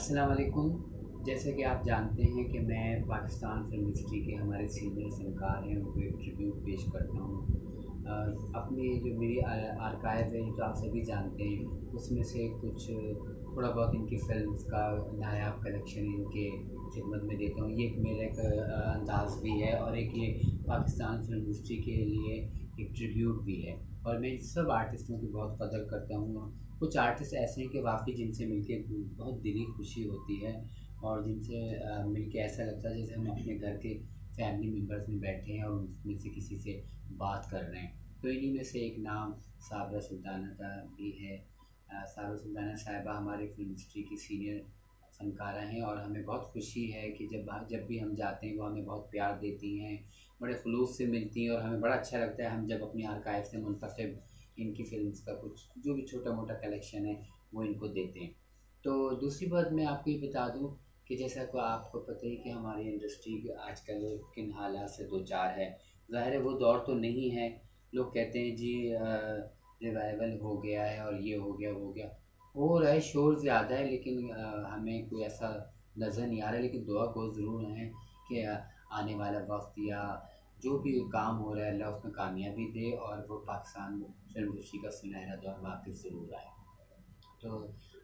अस्सलाम वालेकुम। जैसे कि आप जानते हैं कि मैं पाकिस्तान फिल्म इंडस्ट्री के हमारे सीनियर फनकार हैं उनको एक ट्रिब्यूट पेश करता हूँ। अपनी जो मेरी आर्काइव है जो आप सभी जानते हैं उसमें से कुछ थोड़ा बहुत इनकी फ़िल्म्स का नायाब कलेक्शन इनके खिदमत में देता हूँ। ये एक मेरा एक अंदाज़ भी है और एक ये पाकिस्तान फिल्म इंडस्ट्री के लिए एक ट्रिब्यूट भी है। और मैं इन सब आर्टिस्टों की बहुत कदर करता हूँ। कुछ आर्टिस्ट ऐसे हैं कि वाकई जिनसे मिलके बहुत दिली खुशी होती है और जिनसे मिलके ऐसा लगता है जैसे हम अपने घर के फैमिली मेम्बर्स में बैठे हैं और उनमें से किसी से बात कर रहे हैं। तो इन्हीं में से एक नाम साबरा सुल्ताना का भी है। साबरा सुल्ताना साहिबा हमारी फिल्म इंडस्ट्री की सीनियर फ़नकारा हैं और हमें बहुत खुशी है कि जब भी हम जाते हैं वो हमें बहुत प्यार देती हैं, बड़े ख़ुलूस से मिलती हैं और हमें बड़ा अच्छा लगता है हम जब अपनी आर्काइव से मुंतखब इनकी फ़िल्म्स का कुछ जो भी छोटा मोटा कलेक्शन है वो इनको देते हैं। तो दूसरी बात मैं आपको ये बता दूँ कि जैसा को आपको पता ही कि हमारी इंडस्ट्री आजकल किन हालात से दो चार है। ज़ाहिर है वो दौर तो नहीं है। लोग कहते हैं जी रिवाइवल हो गया है और ये हो गया वो हो गया। हो रहा है, शोर ज़्यादा है लेकिन हमें कोई ऐसा नज़र नहीं आ रहा है। लेकिन दुआ को ज़रूर है कि आने वाला वक्त या जो भी काम हो रहा है अल्लाह उसमें कामयाबी दे और वो पाकिस्तान फिल्म इंडस्ट्री का सुनहरा दौर वापस ज़रूर आए। तो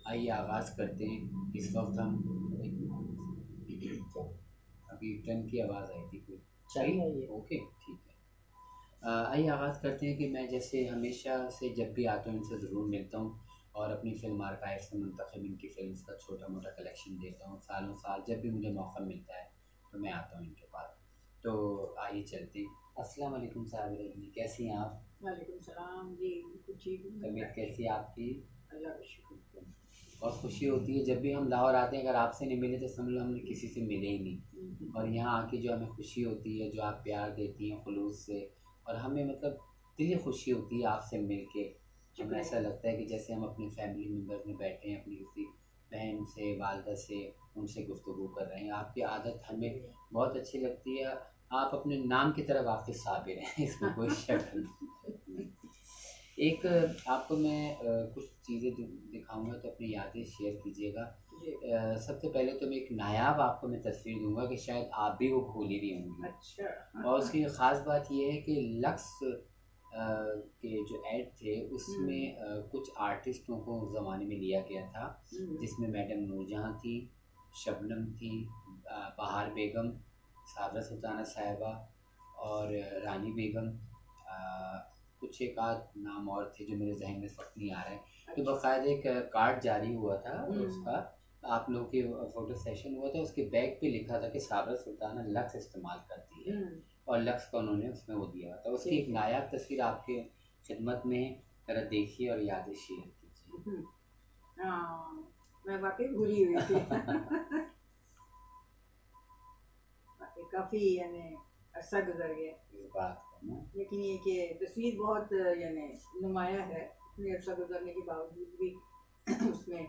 आइए आगाज़ करते हैं। इस वक्त हम अभी ट्रेन की आवाज़ आई थी कोई सही ओके ठीक है। आइए आगाज़ करते हैं कि मैं जैसे हमेशा से जब भी आता हूँ इनसे ज़रूर मिलता हूँ और अपनी फ़िल्म आर्काइव से मुंतखब इनकी फ़िल्म्स का छोटा मोटा कलेक्शन देता हूँ। सालों साल जब भी मुझे मौका मिलता है तो मैं आता हूँ इनके पास। तो आइए चलते हैं। अस्सलाम वालेकुम साबिरा जी, कैसी हैं आप? वालेकुम सलाम जी, बिल्कुल ठीक हूँ। तबीयत कैसी है आपकी? अल्लाह का शुक्र। बहुत खुशी होती है जब भी हम लाहौर आते हैं, अगर आपसे नहीं मिले तो समझ लो हमने किसी से मिले ही नहीं। और यहाँ आके जो हमें खुशी होती है, जो आप प्यार देती हैं खुलूस से, और हमें मतलब दिली खुशी होती है आपसे मिल के। हमें ऐसा लगता है कि जैसे हम अपने फैमिली मेम्बर्स में बैठे हैं, अपनी किसी बहन से, वालदा से, उनसे गुफ्तगू कर रहे हैं। आपकी आदत हमें बहुत अच्छी लगती है। आप अपने नाम की तरह वाक़ई साबिर हैं इसमें कोई शक नहीं। एक आपको मैं कुछ चीज़ें दिखाऊंगा तो अपनी यादें शेयर कीजिएगा। सबसे पहले तो मैं एक नायाब आपको मैं तस्वीर दूंगा कि शायद आप भी वो भूली भी होंगी। अच्छा। और उसकी ख़ास बात ये है कि लक्स के जो ऐड थे उसमें कुछ आर्टिस्टों को उस ज़माने में लिया गया था, जिसमें मैडम नूरजहाँ थी, शबनम थी, बहार बेगम, साबरा सुल्ताना साहिबा और रानी बेगम। कुछ एक आध नाम और थे जो मेरे जहन में इस वक्त नहीं आ रहे हैं। तो बाकायदा एक कार्ड जारी हुआ था उसका, आप लोगों के फ़ोटो सेशन हुआ था, उसके बैग पे लिखा था कि साबरा सुल्ताना लक्स इस्तेमाल करती है और लक्स का उन्होंने उसमें वो दिया था। उसकी एक नायाब तस्वीर आपके खिदमत में है, ज़रा देखिए और यादें शेयर कीजिए। हाँ, मैं वाकई भूली हुई थी। काफ़ी यानी अरसा गुजर गया, इस बात का ना लेकिन ये कि तस्वीर बहुत यानी नुमाया है, इतनी अरसा गुजरने के बावजूद भी उसमें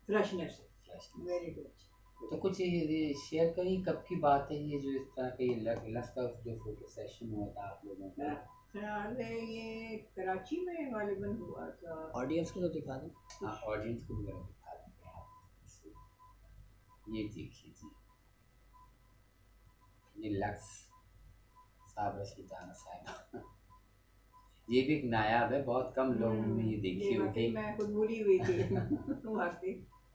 फ्रेशनेस है। Very good. तो कुछ ये शेयर करिए, कब की बात है ये जो इस तरह का ये लक्स का जो फोटो सेशन हुआ था आप लोगों का? ख्याल है ये कराची में गालिबन हुआ था। ऑडियंस को तो दिखा दें। हाँ, ऑडियंस को भी ज़रा दिखा देते हैं आप। ये देखिए जी, ये लक्स साबरा सुल्ताना साहिबा। ये भी एक नायाब है, बहुत कम लोगों ने ये देखी ये वाकई होगी। मैं खुद भूली हुई थी। वाकई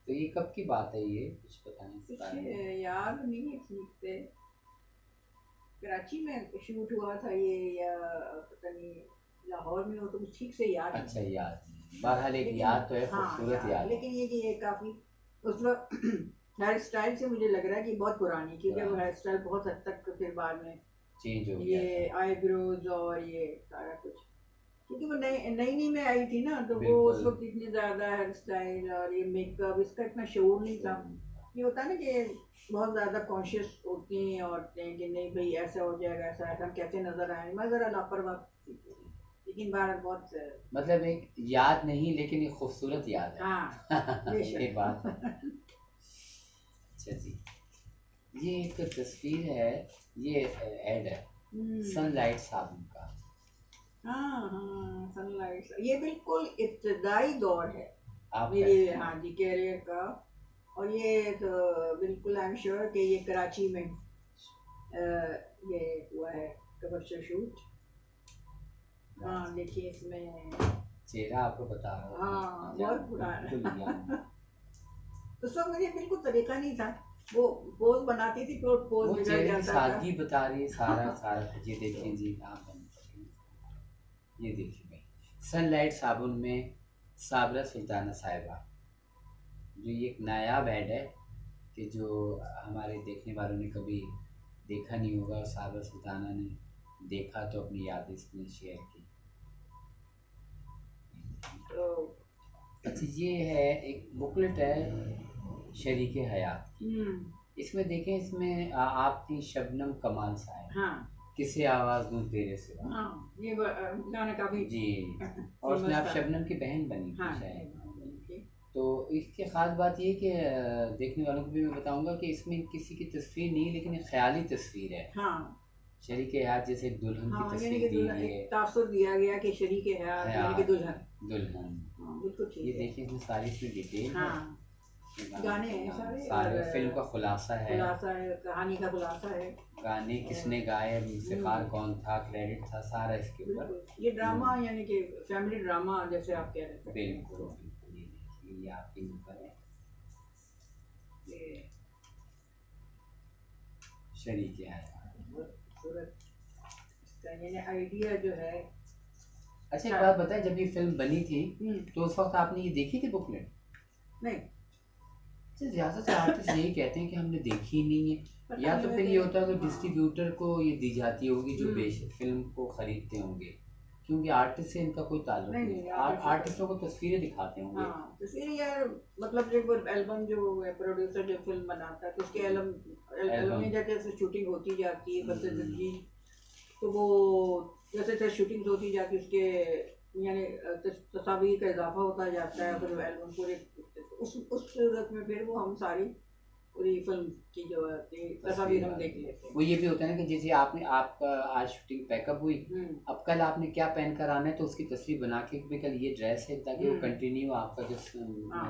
तो ये कब की बात है, ये कुछ बताएं इस कुछ बारे में। याद नहीं है ठीक से, कराची में शूट हुआ था ये या पता नहीं लाहौर में हो, तो कुछ ठीक से याद अच्छा, नहीं। याद नहीं, बहरहाल एक लेकिन याद तो है, हाँ खूबसूरत याद है, याद है। लेकिन ये कि ये काफ़ी उस वक्त हेयर स्टाइल से मुझे लग रहा है कि बहुत पुरानी, क्योंकि वो पुराना हेयर स्टाइल बहुत हद तक फिर बाद में चेंज हो गया ये था। आईब्रोज और ये सारा कुछ, क्योंकि वो नई नई नई में आई थी ना, तो वो उस बिल्कुल। वक्त इतनी ज़्यादा हेयर स्टाइल और ये मेकअप इसका इतना शोर नहीं था। ये होता है ना कि बहुत ज़्यादा कॉन्शियस होती हैं औरतें कि नहीं भाई ऐसा हो जाएगा, ऐसा ऐसा हम कैसे नज़र आए, मैं ज़रा लापरवाह थी। लेकिन बार बहुत मतलब एक याद नहीं लेकिन एक खूबसूरत याद है। हाँ ये बेशक। बात है। अच्छा जी, ये एक तस्वीर है, ये ऐड है सनलाइट साबुन का। हाँ हाँ, सनलाइट ये बिल्कुल इब्तदाई दौर है आपका मेरे, हाँ इस्तेमाल। जी, कैरियर का। और ये तो बिल्कुल आई एम श्योर कि ये कराची में ये हुआ है कमर्शियल शूट। हाँ देखिए इसमें चेहरा आपको बता रहा हूँ। हाँ बहुत पुराना बिल्कुल याद है। उस वक्त मुझे बिल्कुल तरीका नहीं था, वो पोज बनाती थी तो पोज वो बिगड़ चेहरे की जाता था। सादगी बता रही है, सारा सारा कुछ। ये देखिए जी, आप बंद करिए। ये देखिए भाई, सनलाइट साबुन में साबरा सुल्ताना साहिबा, जो ये एक नायाब ऐड है कि जो हमारे देखने वालों ने कभी देखा नहीं होगा, और साबरा सुल्ताना ने देखा तो अपनी यादें इसने शेयर की। तो अच्छा, ये है एक बुकलेट है शरीके हयात की। इसमें देखें, इसमें आप थी शबनम कमाल साहब, हाँ किसे आवाज़ दूं तेरे सिवा। हाँ ये गाना काफी जी, और उसमें आप शबनम की बहन बनी थी हाँ शायद। okay। तो इसकी ख़ास बात ये कि देखने वालों को भी मैं बताऊंगा कि इसमें किसी की तस्वीर नहीं, लेकिन एक ख्याली तस्वीर है। हाँ शरीक हयात जैसे एक दुल्हन की हाँ यानी तस्वीर कि दी हुई एक है। तासुर दिया गया कि शरीक हयात यानी कि दुल्हन। दुल्हन, हाँ बिल्कुल ये ठीक है। देखिए इसमें सारी इसमें डिटेल है। हाँ गाने हैं सारे सारे और फिल्म का खुलासा है, खुलासा है, कहानी का खुलासा है। गाने किसने गाए, मूसीकार कौन था, क्रेडिट था, सारा इसके ऊपर। बिल्कुल ये ड्रामा यानी कि फैमिली ड्रामा जैसे आप कह रहे थे। बिल्कुल बिल्कुल। ये देखिए, ये आपके ऊपर है, ये शरीक है। बहुत खूबसूरत इसका यानी आइडिया जो है। अच्छा एक बात बताएं, जब ये फिल्म बनी थी हम्म, तो उस वक्त आपने ये देखी थी बुकलेट? नहीं अच्छा, ज़्यादा से आर्टिस्ट यही कहते हैं कि हमने देखी ही नहीं है, पता या नहीं तो फिर वैसे। ये होता है कि हाँ डिस्ट्रीब्यूटर को ये दी जाती होगी जो हम्म, फिल्म को खरीदते होंगे, क्योंकि आर्टिस्ट से इनका कोई ताल्लुक नहीं नहीं नहीं है। आर्टिस्टों को तस्वीरें दिखाते होंगे। हाँ तो फिर यार मतलब जब वो एल्बम जो प्रोड्यूसर जो फिल्म बनाता है तो उसके एल्बम में जैसे शूटिंग होती जाती है बस जी, तो वो जैसे जैसे शूटिंग होती जाती है उसके यानी तस्वीर का इजाफा होता जाता है, फिर एल्बम पूरे उस सूरत में फिर वो हम सारी पूरी फिल्म की जो है तस्वीर हम देख लेते हैं। वो ये भी होता है ना कि जैसे आपने आपका आज शूटिंग पैकअप हुई, अब कल आपने क्या पहन कर आना है तो उसकी तस्वीर बना के भी कल ये ड्रेस है, ताकि वो कंटिन्यू आपका जो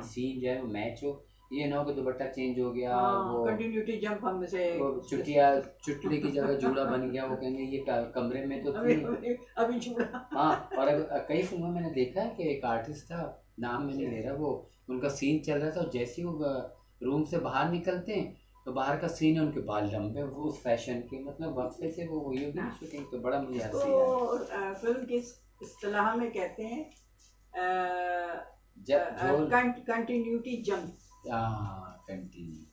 सीन जो है वो मैच हो। ये ना हो कि दुपट्टा चेंज हो गया, वो कंटिन्यूटी जंप हम से वो चुटिया चुटले की जगह जूड़ा बन गया, वो कहेंगे ये कमरे में तो थी। अभी जूड़ा। हाँ, और कई फिल्मों में मैंने देखा है कि एक आर्टिस्ट था, नाम मैं नहीं ले रहा, वो उनका सीन चल रहा था और जैसे ही वो रूम से बाहर निकलते हैं तो बाहर का सीन है, उनके बाल लंबे, वो उस फैशन के, मतलब वक्फे से वो हुई होगी शूटिंग, तो बड़ा मुझे हंसी आया। फिल्म की इस्तिलाह में कहते हैं जब कंटिन्यूटी जंप। कंटिन्यू।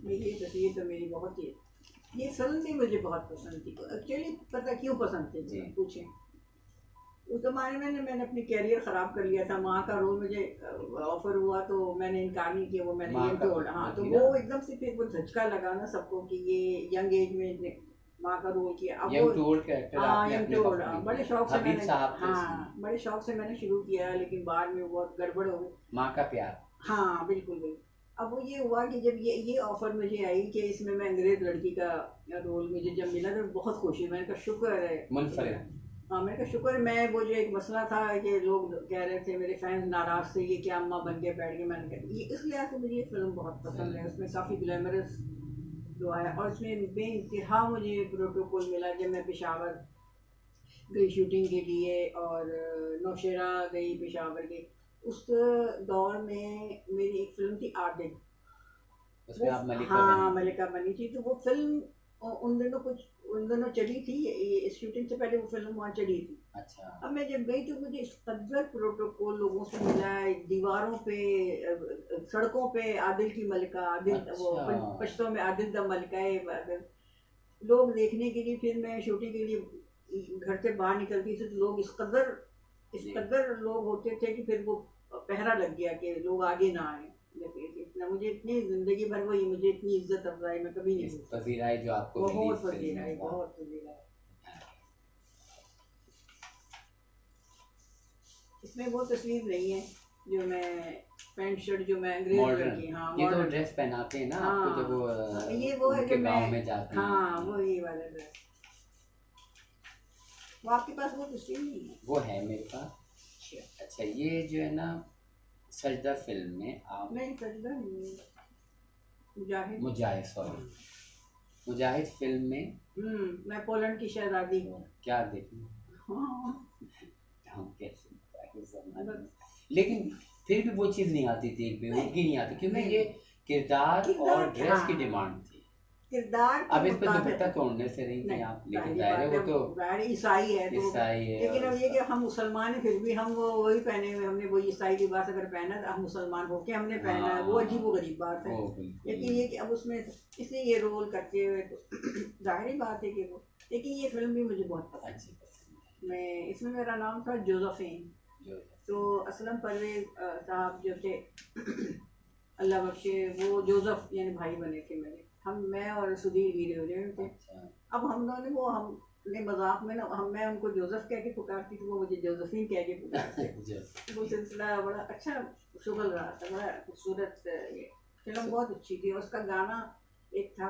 मेरी ये तस्वीर तो मेरी बहुत ही, ये फिल्म भी मुझे बहुत पसंद थी। एक्चुअली पता क्यों पसंद थी पूछें, उस जमाने में मैंने अपनी कैरियर ख़राब कर लिया था। माँ का रोल मुझे ऑफर हुआ तो मैंने इनकार नहीं किया, वो मैंने यंग टू ओल्ड। हाँ तो वो एकदम से फिर वो झटका लगा ना सबको कि ये यंग एज में माँ का रोल किया। अब यंग टू ओल्ड कैरेक्टर आपने यंग टू ओल्ड बड़े शौक से मैंने, हाँ बड़े शौक से मैंने शुरू किया, लेकिन बाद में बहुत गड़बड़ हो गई। माँ का प्यार, हाँ बिल्कुल बिल्कुल। अब वो ये हुआ कि जब ये ऑफर मुझे आई कि इसमें मैं अंग्रेज लड़की का रोल मुझे जब मिला तो बहुत खुशी, मैंने कहा शुक्र है मुनफरिद। हाँ मैंने कहा शुक्र। मैं वो जो एक मसला था कि लोग कह रहे थे, मेरे फैंस नाराज थे, ये क्या अम्मा बन के बैठ गए, मैंने कहा ये इस लिहाज से मुझे ये फिल्म बहुत पसंद है। उसमें काफ़ी ग्लैमरस जो है, और उसमें बेइंतहा मुझे प्रोटोकॉल मिला जब मैं पेशावर गई शूटिंग के लिए और नौशेरा गई पेशावर के। उस दौर में मेरी एक फिल्म थी आदिल, उसमें आप मलिका हाँ मलिका बनी थी। तो वो फिल्म उन दिनों चली थी, ये शूटिंग से पहले वो फिल्म वहाँ चली थी। अच्छा। अब मैं जब गई तो मुझे इस कदर प्रोटोकॉल लोगों से मिला है, दीवारों पे सड़कों पे आदिल की मलिका, आदिल वो पश्तों में आदिल द मलिका है लोग देखने के लिए। फिर मैं शूटिंग के लिए घर से बाहर निकलती थी तो लोग इस कदर लोग होते थे कि फिर वो पहरा लग गया कि लोग आगे ना आए। इतना मुझे इतनी जिंदगी भर वो मुझे इतनी इज्जत अफजाई मैं कभी नहीं भूल पजीराई जो आपको बहुत पजीराई, बहुत पजीराई। इसमें वो तस्वीर नहीं है जो मैं पैंट शर्ट जो मैं अंग्रेज लड़की, हाँ ये तो ड्रेस पहनाते हैं ना आपको जब वो ये वो है कि गांव में जाते हैं। हाँ वो ये वाला ड्रेस, वो आपके पास वो तस्वीर नहीं है? वो है मेरे पास। अच्छा ये जो है ना सजदा फिल्म में आप नहीं, सजदा नहीं, मुजाहिद। मुजाहिद, सॉरी, मुजाहिद फिल्म में मैं पोलैंड की शहजादी। क्या देखी हाँ, हम कैसे बताएं जमाने में। लेकिन फिर भी वो चीज़ नहीं आती थी, एक बेहूदगी नहीं आती, क्योंकि नहीं, ये किरदार और ड्रेस हाँ, की डिमांड थी। किरदार के अब इस पे मुताबिक दुपट्टा तोड़ने से नहीं थी नहीं, आप, लेकिन पहली जाहिर है बात वो है, तो बाहर ईसाई है तो। ईसाई है लेकिन और अब ये कि हम मुसलमान हैं, फिर भी हम वो वही पहने हुए, हमने वो ईसाई लिबास अगर पहना तो हम मुसलमान होके हमने पहना है, वो हाँ, अजीब व गरीब बात है। वो बिल्कुल। लेकिन ये कि अब उसमें इसलिए ये रोल करते हुए तो जाहिर बात है कि वो, लेकिन ये फिल्म भी मुझे बहुत पसंद अच्छी पसंद है। मैं इसमें मेरा नाम था जोसेफिन। जो तो असलम परवेज साहब जो थे अल्लाह बख्शे, वो जोसेफ यानी भाई बने थे मेरे। मैं और सुधीर वीडियो थे। अच्छा अब हम दोनों वो हमने मजाक में ना, मैं उनको जोसेफ कह के पुकारती थी, वो मुझे जोसेफिन कह के पुकारते। जो वो सिलसिला बड़ा अच्छा शुगल रहा था, बड़ा खूबसूरत। ये फिल्म बहुत अच्छी थी। और उसका गाना एक था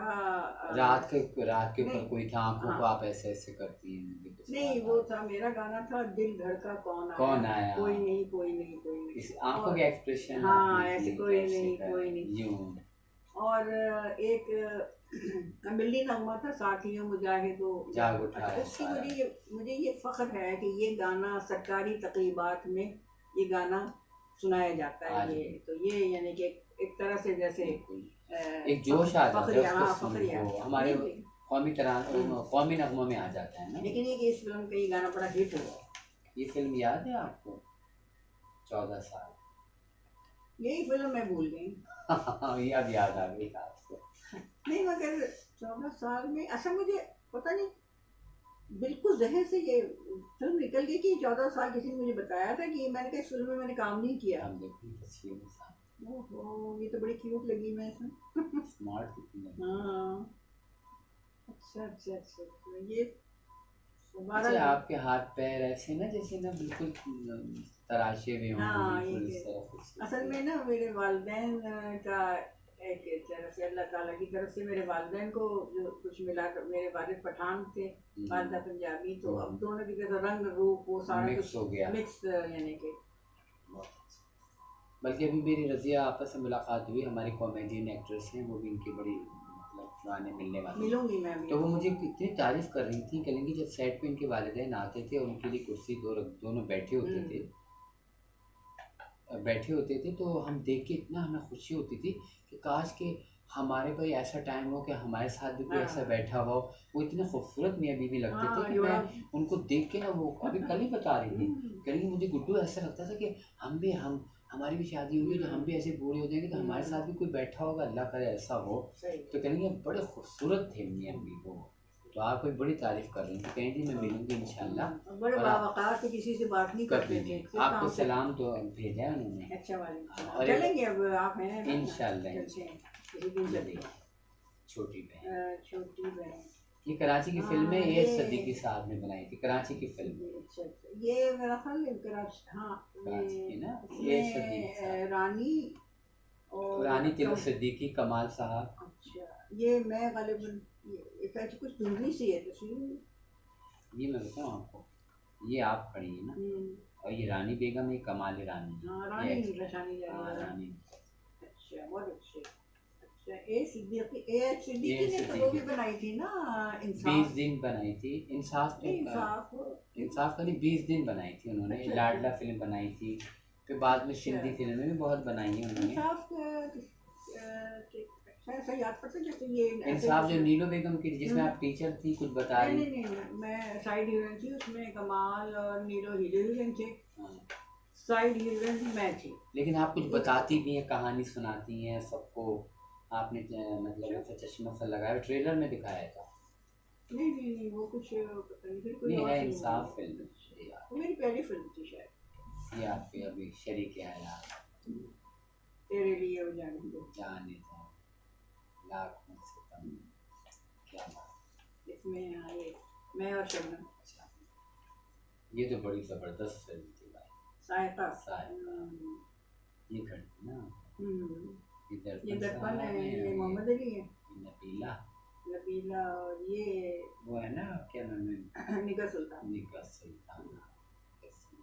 रात के ऊपर नहीं, कोई था, आंखों हाँ, को आप ऐसे ऐसे करती हैं, मुझे कुछ नहीं, याद वो आ था, मेरा गाना था दिल धड़का कौन आया, कौन आया, कोई नहीं, कोई नहीं, कोई नहीं। इस आंखों और के एक्सप्रेशन हाँ, आपने ऐसे दिए कोई कैसे नहीं, कोई करे नहीं। यूं। और एक मिल्ली नगमा था, साथियों मुजाहिदो जाग अच्छा, उठाया उसकी सारा। मुझे ये फख्र है कि ये गाना सरकारी तकरीबात में ये गाना सुनाया जाता है। आज ये भी तो ये यानी कि एक तरह से जैसे बिल्कुल एक जोश आ जाता है फखरिया, उसको हाँ, सुन फखरिया। को, हमारे नहीं, कौमी नगमों में आ जाता है ना। लेकिन ये कि इस फिल्म का ये गाना बड़ा हिट हुआ। ये फिल्म याद है आपको, 14 साल? यही फिल्म मैं भूल गई। ये अब याद आ गई आपको। नहीं, मगर 14 साल में अच्छा मुझे पता नहीं, बिल्कुल जहन से ये फिल्म निकल गई कि 14 साल किसी ने मुझे बताया था कि मैंने कहा इस फिल्म में मैंने काम नहीं किया। हम देखी तस्वीर के साथ, ओहो, ये तो बड़ी क्यूट लगी मैं इसमें। स्मार्ट कितनी लगी। हाँ, अच्छा, अच्छा, अच्छा, अच्छा, ये अच्छा, दोबारा। आपके हाथ पैर ऐसे ना जैसे ना बिल्कुल तराशे हुए हों, हाँ, बिल्कुल ये इस तरह असल खूबसूरती। में ना मेरे वालिदैन का एक तरह से अल्लाह ताला की तरफ से मेरे वालिदैन को जो कुछ मिला, मेरे वालिद पठान थे, वालिदा पंजाबी, तो अब दोनों की तरह रंग रूप वो सारा मिक्स कुछ हो गया। मिक्स यानी कि। बहुत अच्छा। बल्कि अभी मेरी रज़िया आपस में मुलाकात हुई, हमारी कॉमेडियन एक्ट्रेस हैं, वो भी इनकी बड़ी मतलब पुराने मिलने वाली हैं। मिलूंगी मैं भी। तो वो मुझे इतनी तारीफ़ कर रही थी, कहेंगी जब सेट पे इनके वालिदैन आते थे और उनके लिए कुर्सी दोनों बैठे होते थे, तो हम देख के इतना हमें खुशी होती थी कि काश कि हमारे कोई ऐसा टाइम हो कि हमारे साथ भी कोई ऐसा हाँ, बैठा हुआ हो। वो इतने खूबसूरत मियाँ बीवी लगते थे हाँ, कि मैं जोड़ा। उनको देख के ना, वो अभी कल ही बता रही थी, कहेंगी मुझे गुड्डू ऐसा लगता था कि हम हमारी भी शादी होगी तो हम भी ऐसे बूढ़े हो जाएंगे तो हमारे साथ भी कोई बैठा होगा, अल्लाह करे ऐसा हो। सही। तो कहेंगे बड़े खूबसूरत थे मियाँ बीवी वो। तो आप कोई बड़ी तारीफ़ कर रही थी, कहेंगी मैं मिलूंगी इंशाल्लाह। बड़े और बावकार से किसी से बात नहीं कभी करते थे, नहीं, सिर्फ आपको काम से। सलाम तो भेजा है उन्होंने। अच्छा वाले और एक चलेंगे, अब आप हैं ना, इंशाल्लाह चलते हैं, किसी दिन चलते हैं। छोटी बहन, छोटी बहन। ये कराची की फिल्म है, हाँ, ये ये सिद्दीकी साहब ने बनाई थी, कराची की फिल्म, अच्छा, अच्छा, ये मेरा ख्याल है कराची, हाँ, कराची की ना, ये सिद्दीकी इसमें साहब, रानी और रानी तिलक सिद्दीकी, कमाल साहब। अच्छा, ये मैं गालिबन ये कैसी कुछ धुंधली सी है तस्वीर। ये मैं बताऊँ आपको, ये आप खड़ी है ना, और ये रानी बेगम, ये कमाल रानी है, हाँ, ये रानी रशानी हाँ रानी। अच्छा, बहुत अच्छे। अच्छा, ए सिद्दीकी ने तो वो भी सिद्दीकी बनाई थी ना, 20 इंसाफ। दिन बनाई थी, इंसाफ तो नहीं, इंसाफ। इंसाफ खाली 20 दिन बनाई थी उन्होंने, अच्छा, लाडला फिल्म बनाई थी, फिर बाद में अच्छा, सिंधी फिल्में भी बहुत बनाई हैं उन्होंने। इंसाफ अच्छा, ऐसा याद पड़ता है जैसे ये ऐसे इंसाफ जो नीलो बेगम की, जिसमें आप टीचर थी कुछ बता नहीं, रही। नहीं, नहीं, मैं साइड हीरोइन थी उसमें, कमाल और नीलो हीरोइन थे, हाँ। साइड हीरोइन मैं थी। लेकिन आप कुछ बताती भी हैं, कहानी सुनाती हैं सबको, आपने मतलब ऐसा चश्मा सा लगाया, ट्रेलर में दिखाया था। नहीं, नहीं, नहीं, वो कुछ पता नहीं, फिर कोई नहीं और है, फिल्म इंसाफ होगी। फिल्म ये वो मेरी पहली फिल्म थी शायद। ये आपके अभी शरीक हयात, तेरे लिए वो जाने दो। जाने जाओ, लाख में से कम, क्या बात। इसमें आए मैं और शबनम। अच्छा, ये तो बड़ी ज़बरदस्त फिल्म थी भाई, साहिता। साहिबा। ये घड़ी ना, ये दर्पण है, ये मोहम्मद अली है, नबीला, नबीला, और ये वो है ना, क्या नाम है, निगाह सुल्तान। निगाह सुल्तान। कैसे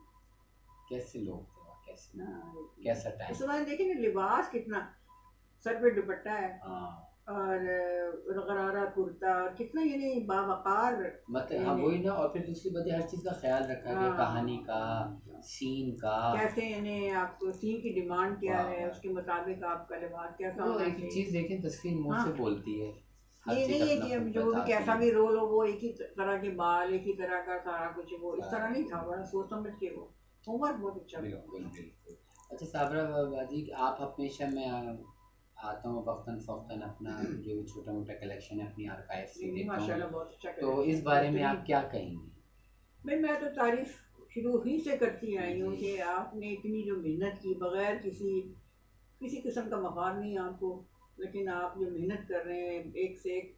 कैसे लोग थे वहाँ, कैसे ऐसे हाँ, कैसा टाइम। उस समय देखिए ना लिबास कितना, सर पे दुपट्टा है हाँ और गरारा कुर्ता, कितना यानी बावकार मतलब हाँ यानी। वही ना, और फिर दूसरी बात हर चीज़ का ख्याल रखा गया, कहानी हाँ का, सीन का। कैसे यानी आपको सीन की डिमांड क्या वाह है, वाह, उसके मुताबिक आपका लिबास कैसा वो होना एक चाहिए। चीज़ देखें, तस्वीर मुंह से हाँ, बोलती है, हर ये चीज़ नहीं है अपना कि अब खूब जो भी बताती कैसा है। भी रोल हो वो एक ही तरह के बाल, एक ही तरह का सारा कुछ, वो इस तरह सारा नहीं था, बड़ा सोच समझ के वो होमवर्क बहुत अच्छा था। बिल्कुल बिल्कुल। अच्छा साबरा बाजी, आप हमेशा मैं आता हूँ वक्तन फ़वक्तन, अपना जो छोटा मोटा कलेक्शन है अपनी आर्काइव से देता हूँ, माशाल्लाह बहुत अच्छा तो कलेक्शन इस है, बारे में आप बेहतरीन। क्या कहेंगे। भाई मैं तो तारीफ शुरू ही से करती आई हूँ जी कि आपने इतनी जो मेहनत की बगैर किसी किसी किस्म का मफाद नहीं आपको, लेकिन आप जो मेहनत कर रहे हैं एक से एक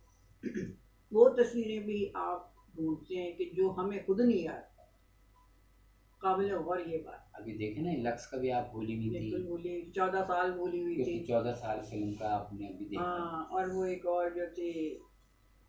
वो तस्वीरें भी आप ढूंढते हैं कि जो हमें खुद नहीं याद, काबिल गौर ये बात। अभी देखे ना, लक्स का भी आप भूली हुई थी, बिल्कुल भूली, 14 साल भूली हुई थी। क्योंकि 14 साल फिल्म का आपने अभी देखा। हाँ, और वो एक और जो थी,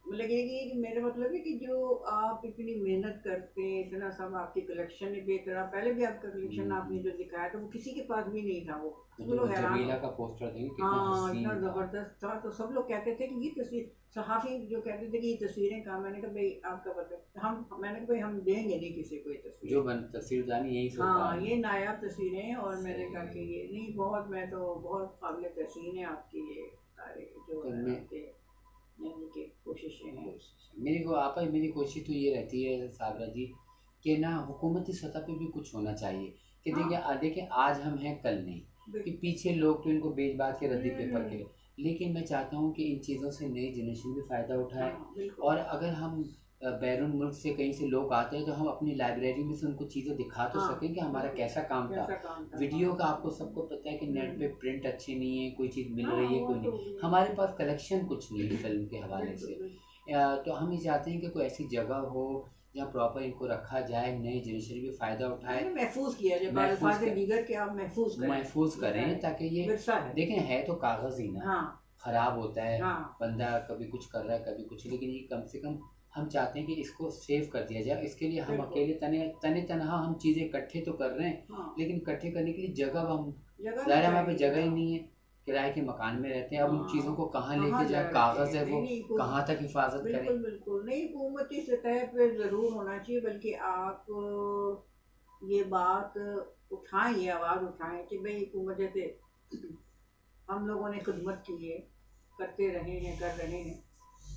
मतलब ये कि मेरा मतलब है कि जो आप इतनी मेहनत करते हैं, इतना सब आपकी कलेक्शन है बेहतरा, पहले भी आपका कलेक्शन आपने हम्म, जो दिखाया था वो किसी के पास भी नहीं था, वो सब मुझे वो लोग हैरान जमीला हो। का पोस्टर देखिए कितना हाँ, इतना हसीन था। ज़बरदस्त था, तो सब लोग कहते थे कि ये तस्वीर, सहाफ़ी जो कहते थे कि ये तस्वीरें कहाँ, मैंने कहा भाई आपका पता, मैंने कहा भाई हम देंगे नहीं किसी को ये जो तस्वीर। बन तस्वीर जानी यहीं से हाँ, उतारनी। ये नायाब तस्वीरें हैं, और मैंने कहा कि सही। ये नहीं, बहुत, मैं तो बहुत काबिल तहसीन है आपकी ये सारे जो तो है मैं आपके यानी कि कोशिशें हैं। मेरी को आपा मेरी कोशिश तो ये रहती है साबरा जी, कि ना हुकूमती सतह पे भी कुछ होना चाहिए, कि देखिए हाँ, देखिए आज हम हैं कल नहीं, कि बिल्कुल। पीछे लोग तो इनको बेच बाच के रद्दी पेपर हम्म, के, लेकिन मैं चाहता हूँ कि इन चीज़ों से नई जनरेशन भी फ़ायदा उठाए। हाँ बिल्कुल। और अगर हम बैरून मुल्क से कहीं से लोग आते हैं तो हम अपनी लाइब्रेरी में से उनको चीज़ें दिखा तो हाँ सकें कि हमारा बिल्कुल, कैसा काम था। कैसा काम था, हाँ। वीडियो का आपको सबको पता है कि नेट पे प्रिंट अच्छे नहीं है, कोई चीज़ मिल हाँ रही है वो कोई तो नहीं, हमारे पास कलेक्शन कुछ नहीं है फिल्म के हवाले बिल्कुल से। बिल्कुल। तो हम ये चाहते हैं कि कोई ऐसी जगह हो जहाँ प्रॉपर इनको रखा जाए, नई जनरेशन भी फ़ायदा उठाए, मैंने महफूज किया जब महफूज अल्फाज दीगर के आप महफूज करें, महफूज ये है, करें, ताकि ये विरसा है। देखें है तो कागज़ ही ना, हाँ ख़राब होता है, हाँ बंदा कभी कुछ कर रहा है कभी कुछ, लेकिन ये कम से कम हम चाहते हैं कि इसको सेव कर दिया जाए। इसके लिए हम बिल्कुल। अकेले तने तनहा हम चीज़ें इकट्ठे तो कर रहे हैं, हाँ, लेकिन इकट्ठे करने के लिए जगह हम, जगह भी ज़ाहिर है हमारे पे चाहिए, जगह ही हाँ। नहीं है, किराए के मकान में रहते हैं, अब उन चीज़ों हाँ, को कहाँ कहाँ लेके जाए, जा कागज़ रखें, है नहीं वो नहीं कहाँ तक हिफाजत करें। बिल्कुल बिल्कुल नहीं, हुकूमती सतह पे ज़रूर होना चाहिए, बल्कि आप ये बात उठाएं, ये आवाज़ उठाएं कि भाई हुकूमत जैसे हम लोगों ने खिदमत की है, करते रहे हैं, कर रहे हैं,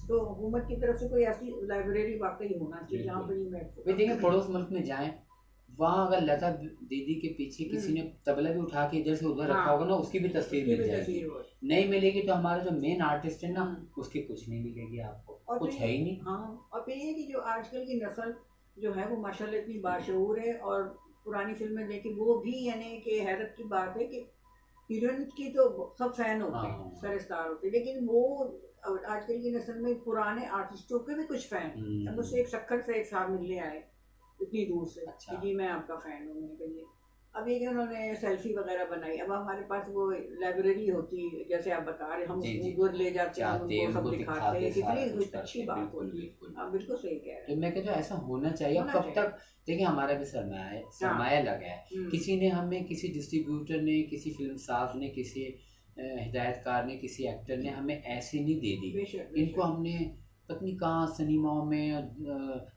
तो हुकूमत की तरफ से कोई ऐसी लाइब्रेरी वाकई होना चाहिए जहाँ बिल्कुल पर ये भाई देखिए, महफूज। पड़ोस मुल्क में जाएं, वहाँ अगर लता दीदी के पीछे किसी ने तबला भी उठा के इधर से उधर रखा हाँ, होगा ना, उसकी भी तस्वीर उसकी मिल भी जाएगी। तस्वीर हो। नहीं मिलेगी तो हमारा जो मेन आर्टिस्ट है ना, हम्म, उसकी कुछ नहीं मिलेगी आपको, और कुछ फिर है ही नहीं। हाँ, और फिर ये कि जो आजकल की नस्ल जो है वो माशाल्लाह इतनी बाशऊर है, और पुरानी फिल्में देखी वो भी, यानी कि हैरत की बात है कि हीरोइन की तो सब फैन होते हैं, हाँ सरस्तार होते हैं, लेकिन वो आजकल की नस्ल में पुराने आर्टिस्टों के भी कुछ फैन हैं। अब मुझसे एक शक्कर से एक साहब मिलने आए इतनी दूर से कि अच्छा जी मैं आपका फ़ैन हूँ, मैंने कहा जी। अब ये कि उन्होंने सेल्फी वगैरह बनाई, अब हमारे पास वो लाइब्रेरी होती है जैसे आप बता रहे, हम जी उसको जी, उधर ले जाते हैं, हम चाहते उनको सब उनको दिखाते दिखाते हैं, सारा कितनी कुछ अच्छी करते, बात बिल्कुल होती बिल्कुल। है। आप बिल्कुल सही कह रहे तो हैं, मैं कहता हूँ ऐसा होना चाहिए। अब होना कब चाहिए। तक, देखिए हमारा भी सरमाया है, हाँ, सरमाया लगा है, हम्म, किसी ने हमें, किसी डिस्ट्रीब्यूटर ने, किसी फिल्म साज ने, किसी हिदायतकार ने, किसी एक्टर ने हमें ऐसे नहीं दे दी। बेशक इनको बेशक। हमने पत्नी कहाँ सिनेमाओं में,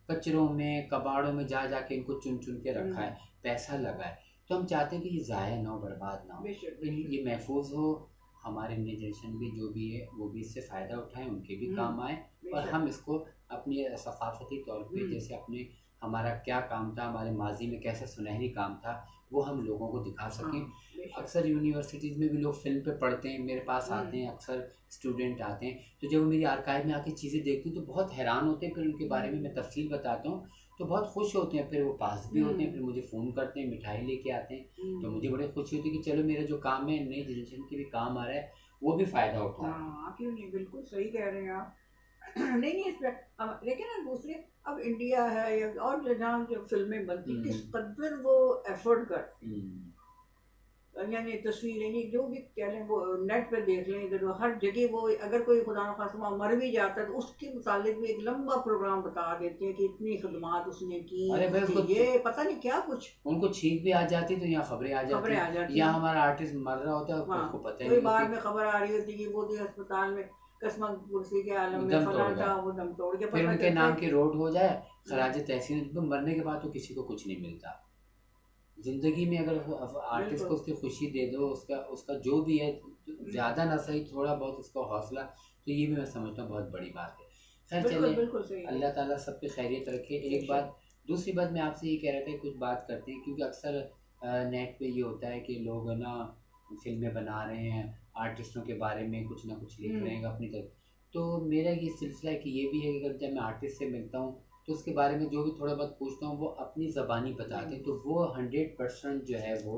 कचरों में, कबाड़ों में जा जा के इनको चुन चुन के रखा है, पैसा लगा है। तो हम चाहते हैं कि ये ज़ाया ना हो, बर्बाद ना हो, बेशक ये बेशक। महफूज हो, हमारे नई जनरेशन भी जो भी है वो भी इससे फ़ायदा उठाएं, उनके भी हम्म, काम आए, और बेशक। हम इसको अपनी सकाफती तौर पे, हम्म, जैसे अपने हमारा क्या काम था, हमारे माजी में कैसा सुनहरी काम था, वो हम लोगों को दिखा हाँ सकें। बेशक। अक्सर यूनिवर्सिटीज़ में भी लोग फ़िल्म पे पढ़ते हैं, मेरे पास आते हम्म, हैं, अक्सर स्टूडेंट आते हैं, तो जब वो मेरी आर्काइव में आके चीज़ें देखते हैं तो बहुत हैरान होते हैं, फिर उनके बारे में मैं हम्म, तफसील बताता हूँ, तो बहुत खुश होते हैं, फिर वो पास भी होते हैं, फिर हम्म, मुझे फ़ोन करते हैं, मिठाई लेके आते हैं। तो मुझे हम्म। बड़ी खुशी होती है कि चलो मेरा जो काम है नई जनरेशन के भी काम आ रहा है, वो भी फ़ायदा उठा रहे हैं। हाँ, क्यों नहीं, बिल्कुल सही कह रहे हैं आप। नहीं नहीं, इस पे अब लेकिन ना दूसरे, अब इंडिया है या और जहाँ जो फिल्में बनती, किस हम्म कदर वो एफर्ट करते हैं। हम्म, यानी तस्वीरें ये जो भी कह लें वो नेट पे देख लें, इधर हर जगह वो अगर कोई खुदा न खास्ता मर भी जाता है तो उसके मुतालिक भी एक लंबा प्रोग्राम बता देते हैं कि इतनी खदमात उसने की, अरे भाई उसके उसको ये पता नहीं क्या कुछ उनको छींक भी आ जाती तो यहाँ खबरें आ खबरें आ जाती, जाती यहाँ हैं। हमारा आर्टिस्ट मर रहा होता है हाँ, उसको पता ही कोई नहीं बाद होती, में खबर आ रही होती कि वो जो अस्पताल में कसमत कुर्सी के आलम में दम तोड़ फलां गए, था, वो दम तोड़ के फिर पता उनके चलता है नाम कि की रोड हो जाए खराज तहसीन, तो मरने के बाद तो किसी को कुछ नहीं मिलता। ज़िंदगी में अगर आर्टिस्ट को बिल्कुल उसकी खुशी दे दो, उसका उसका जो भी है, ज़्यादा ना सही थोड़ा बहुत उसको हौसला, तो ये भी मैं समझता हूँ बहुत बड़ी बात है। खैर बिल्कुल चलें, बिल्कुल सही है। अल्लाह ताला सब पे खैरियत रखे। एक बेशक। बात, दूसरी बात मैं आपसे ये कह रहा था कि कुछ बात करते हैं, क्योंकि अक्सर नेट पे ये होता है कि लोग है ना फिल्में बना रहे हैं, आर्टिस्टों के बारे में कुछ ना कुछ लिख रहे हैं अपनी तरफ। तो मेरा ये सिलसिला है कि ये भी है कि अगर जब मैं आर्टिस्ट से मिलता हूँ तो उसके बारे में जो भी थोड़ा बहुत पूछता हूँ वो अपनी ज़बानी बताते हैं, तो वो 100% जो है वो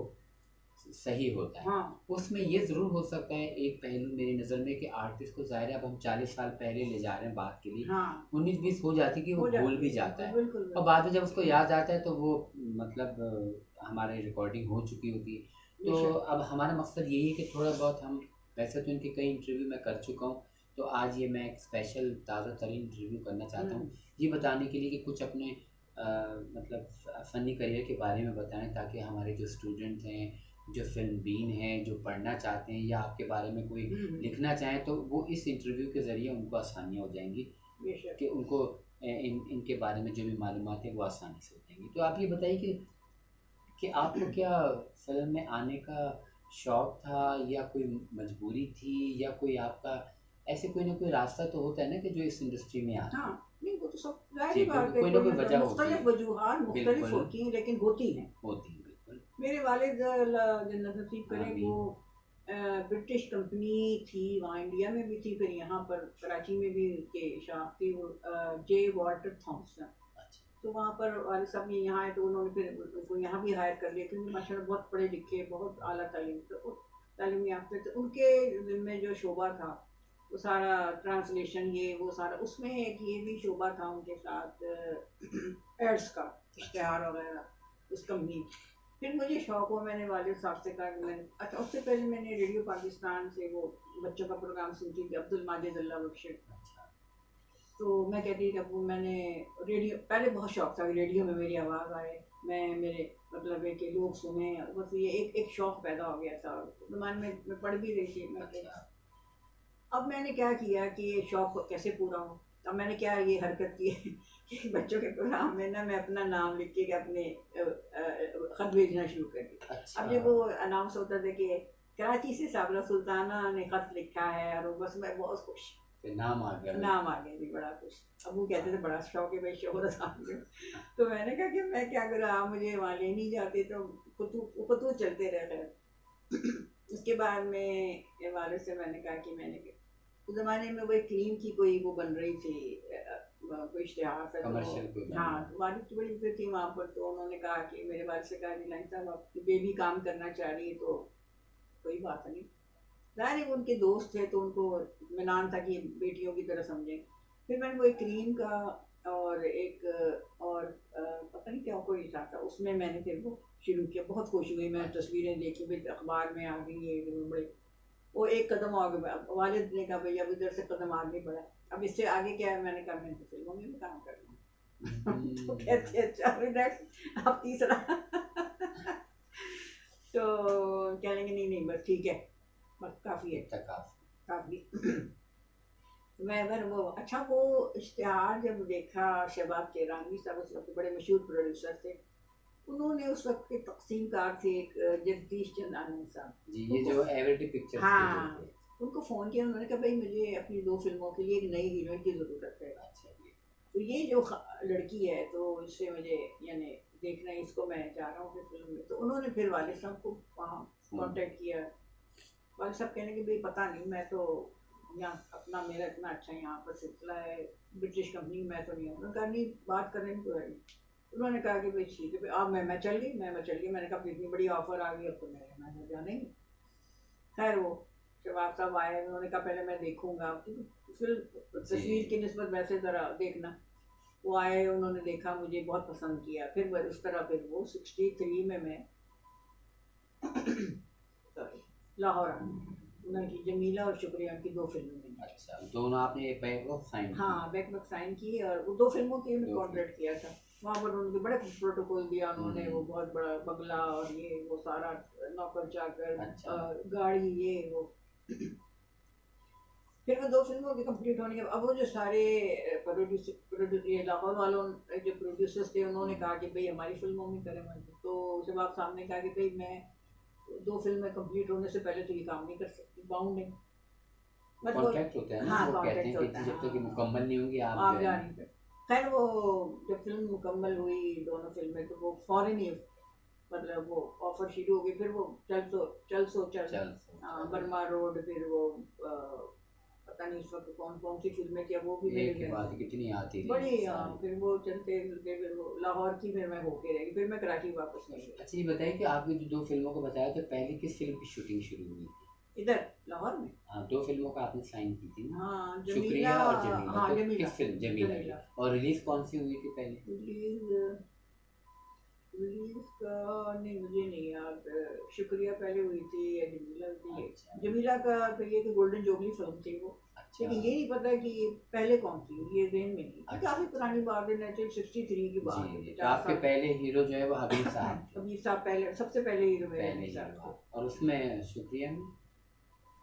सही होता है। हाँ उसमें ये ज़रूर हो सकता है एक पहलू मेरी नज़र में कि आर्टिस्ट को ज़ाहिर है अब हम 40 साल पहले ले जा रहे हैं बात के लिए, हाँ 19-20 हो जाती है कि वो हो भूल जाती भी है, जाता बिल्कुल है, बिल्कुल और बिल्कुल। बाद में जब उसको याद आता है तो वो मतलब हमारी रिकॉर्डिंग हो चुकी होती है। तो बेशक। अब हमारा मकसद यही है कि थोड़ा बहुत हम, वैसे तो इनके कई इंटरव्यू मैं कर चुका हूँ, तो आज ये मैं एक स्पेशल ताज़ा तरीन इंटरव्यू करना चाहता हूँ, ये बताने के लिए कि कुछ अपने मतलब फ़नी करियर के बारे में बताएं, ताकि हमारे जो स्टूडेंट हैं, जो फिल्म बीन हैं, जो पढ़ना चाहते हैं या आपके बारे में कोई लिखना चाहें, तो वो इस इंटरव्यू के ज़रिए उनको आसानियाँ हो जाएंगी बेशक। कि उनको इनके बारे में जो भी मालूमात है वो आसानी से हो जाएंगी। तो आप ये बताइए कि आपको क्या फ़िल्म में आने का शौक़ था, या कोई मजबूरी थी, या कोई आपका ऐसे कोई ना कोई रास्ता तो होता है ना कि जो इस इंडस्ट्री में आते हाँ, हैं? नहीं वो तो सब ज़ाहिर-सी जी, बात है, कोई ना कोई कोई ना कोई वजह होती मुख्तलिफ है। वजूहात मुख्तलिफ बिल्कुल, होती हैं लेकिन होती हैं। होती है, बिल्कुल। मेरे वालिद अल्लाह जन्नत नसीब करे, वो आमीन। ब्रिटिश कंपनी थी, वहाँ इंडिया में भी थी, फिर यहाँ पर कराची में भी उनके शाख थी, वो जे वॉल्टर थॉमसन। अच्छा, तो वहाँ पर वालिद साहब ये यहाँ आए तो उन्होंने फिर उनको यहाँ भी हायर कर लिया, क्योंकि माशाल्लाह बहुत पढ़े लिखे, बहुत आला तालीम, तो तालीम याफ्ता थे। उनके ज़िम्मे जो शोबा था वो सारा ट्रांसलेशन ये वो सारा, उसमें एक ये भी शोबा था उनके साथ एड्स का, अच्छा, इश्तिहार वगैरह उस कंपनी। फिर मुझे शौक हुआ, मैंने वालिद साहब से कहा कि मैंने, अच्छा उससे पहले मैंने रेडियो पाकिस्तान से वो बच्चों का प्रोग्राम सुनती थी, अब्दुल माजिद अल्लाह बख्शे। अच्छा, तो मैं कहती थी अब वो मैंने रेडियो पहले बहुत शौक था कि रेडियो में मेरी आवाज़ आए, मैं मेरे मतलब है कि लोग सुने, बस ये एक शौक पैदा हो गया था। ज़माने में मैं पढ़ भी रही थी, मैं अच्छा, अब मैंने क्या किया कि ये शौक कैसे पूरा हो। अब मैंने क्या ये हरकत की है कि बच्चों के प्रोग्राम में ना मैं अपना नाम लिख के अपने ख़त भेजना शुरू कर दिया। अच्छा, अब जब वो अनाउंस होता था कि कराची से साबला सुल्ताना ने ख़त लिखा है, और बस मैं बहुत खुश, फिर नाम आ गया भाई। नाम आ गया जी, बड़ा खुश। अब वो कहते थे बड़ा शौक है भाई, शोहरत आ गई। तो मैंने कहा कि मैं क्या करूँ, आप मुझे वहाँ ले नहीं जाते तो फतूह चलते रह गए। उसके बाद में वाले से मैंने कहा कि मैंने उस ज़माने में वो एक क्रीम की कोई वो बन रही थी, कोई इश्तिहार था, तो कमर्शियल कोई बन हाँ रहा तो वालिद की बड़ी इज्जत थी वहाँ पर, तो उन्होंने कहा कि मेरे वालिद से कहा कि लाइन साहब आपकी बेबी काम करना चाह रही है तो कोई बात नहीं। ज़ाहिर है वो उनके दोस्त थे तो उनको इत्मीनान था कि बेटियों की तरह समझें। फिर मैंने वो एक क्रीम का और एक और पता नहीं क्या कोई था, उसमें मैंने फिर वो शुरू किया। बहुत खुश हुई मैं, तस्वीरें देखी भाई अखबार में आ गई ये बड़े, वो एक कदम आगे बढ़ा। वालिद ने कहा भैया अब इधर से कदम आगे बढ़ा, अब इससे आगे क्या है। मैंने कहा मैं तो फिल्मों में भी काम करना हूँ। तो कहते हैं अच्छा नेक्स्ट अब तीसरा तो कह लेंगे नहीं नहीं बस ठीक है, बस काफ़ी है, इतना काफ़ी। काफ़ी। मैं फिर वो अच्छा वो इश्तिहार जब देखा, शहबाब केरानी साहब उस वक्त बड़े मशहूर प्रोड्यूसर थे, उन्होंने उस वक्त के तकसीम कार थे एक जगदीश चंद आनंद साहब। जी, ये जो एवरिटी पिक्चर्स के जो हाँ, थे। उनको फ़ोन किया, उन्होंने कहा भाई मुझे अपनी 2 फ़िल्मों के लिए एक नई हीरोइन की ज़रूरत है। अच्छा जी, तो ये जो लड़की है तो इससे मुझे यानी देखना है, इसको मैं जा रहा हूँ फिर फ़िल्म में। तो उन्होंने फिर वालिद साहब को वहाँ कांटेक्ट किया। वालिद साहब कहने कि भाई पता नहीं, मैं तो यहाँ अपना मेरा इतना अच्छा यहाँ पर सिलसिला है, ब्रिटिश कंपनी में मैं तो नहीं हूँ। उन्होंने कहा नहीं बात करने की तो है नहीं। उन्होंने कहा कि भाई ठीक है भाई, अब मैं चल गई, मैं चल गई। मैंने कहा इतनी बड़ी ऑफ़र आ गई, अब तो मैं जाना ही नहीं। खैर वो शबाब साहब आए, उन्होंने कहा पहले मैं देखूंगा, फिर तस्वीर की निस्बत वैसे ज़रा देखना। वो आए, उन्होंने देखा, मुझे बहुत पसंद किया। फिर उस तरह फिर वो 63 में मैं लाहौर उनकी जमीला और शुक्रिया की 2 फिल्में मैंने। अच्छा, दोनों आपने बैक वक्त साइन हाँ, बैक वक्त साइन की और वो 2 फिल्मों के लिए कॉन्ट्रैक्ट किया था। वहाँ पर उन्होंने बड़े प्रोटोकॉल दिया उन्होंने, वो बहुत बड़ा बंगला और ये वो सारा नौकर चाकर, अच्छा। गाड़ी ये वो। फिर वो 2 फिल्मों के कंप्लीट होने के अब वो जो सारे प्रोड्यूसर ये लाहौर वालों जो प्रोड्यूसर्स थे उन्होंने कहा कि भाई हमारी फिल्मों में करें मत। तो जब आप सामने कहा कि भाई मैं 2 फिल्में कंप्लीट होने से पहले तो ये काम नहीं कर सकती, बाउंड है। बट वो कॉन्ट्रैक्ट होता है ना, हाँ, वो कहते हैं कॉन्ट्रैक्ट कि होता है, जब तक ये हाँ, मुकम्मल नहीं होंगी आप आप जो जा है। नहीं सकते। खैर वो जब फिल्म मुकम्मल हुई दोनों फिल्में तो वो फौरन ही मतलब वो ऑफर शुरू हो गई। फिर वो चल बर्मा रोड, फिर वो पता नहीं इस वक्त कौन कौन सी फिल्में थी, अब वो भी मेरे एक के बाद कितनी आती रही बड़ी। सारी। फिर वो चलते चलते फिर वो लाहौर की फिर मैं होके रह गई, फिर मैं कराची वापस नहीं गई। अच्छा, ये बताइए कि आपने जो 2 फिल्मों को बताया तो पहले किस फिल्म की शूटिंग शुरू हुई थी? इधर लाहौर में हाँ, 2 फिल्मों का आपने साइन की थी ना? हाँ, शुक्रिया जमीला। और जमीला। हाँ, तो जमीला। किस फिल्म जमीला की? और रिलीज कौन सी हुई थी पहले? रिलीज रिलीज का नहीं मुझे नहीं याद। शुक्रिया पहले हुई थी या जमीला हुई थी। अच्छा। जमीला का फिर ये कि गोल्डन जुबली फिल्म थी वो। अच्छा। लेकिन ये नहीं पता कि पहले कौन सी, ये ज़हन में नहीं। अच्छा। काफ़ी पुरानी बात है, 1963 की बात है। जी, तो आपके पहले हीरो जो है वो हबीब साहब थे। हबीब साहब पहले, सबसे पहले हीरो मेरे पहले हबीब साहब हीरो। थे। और उसमें शुक्रिया में?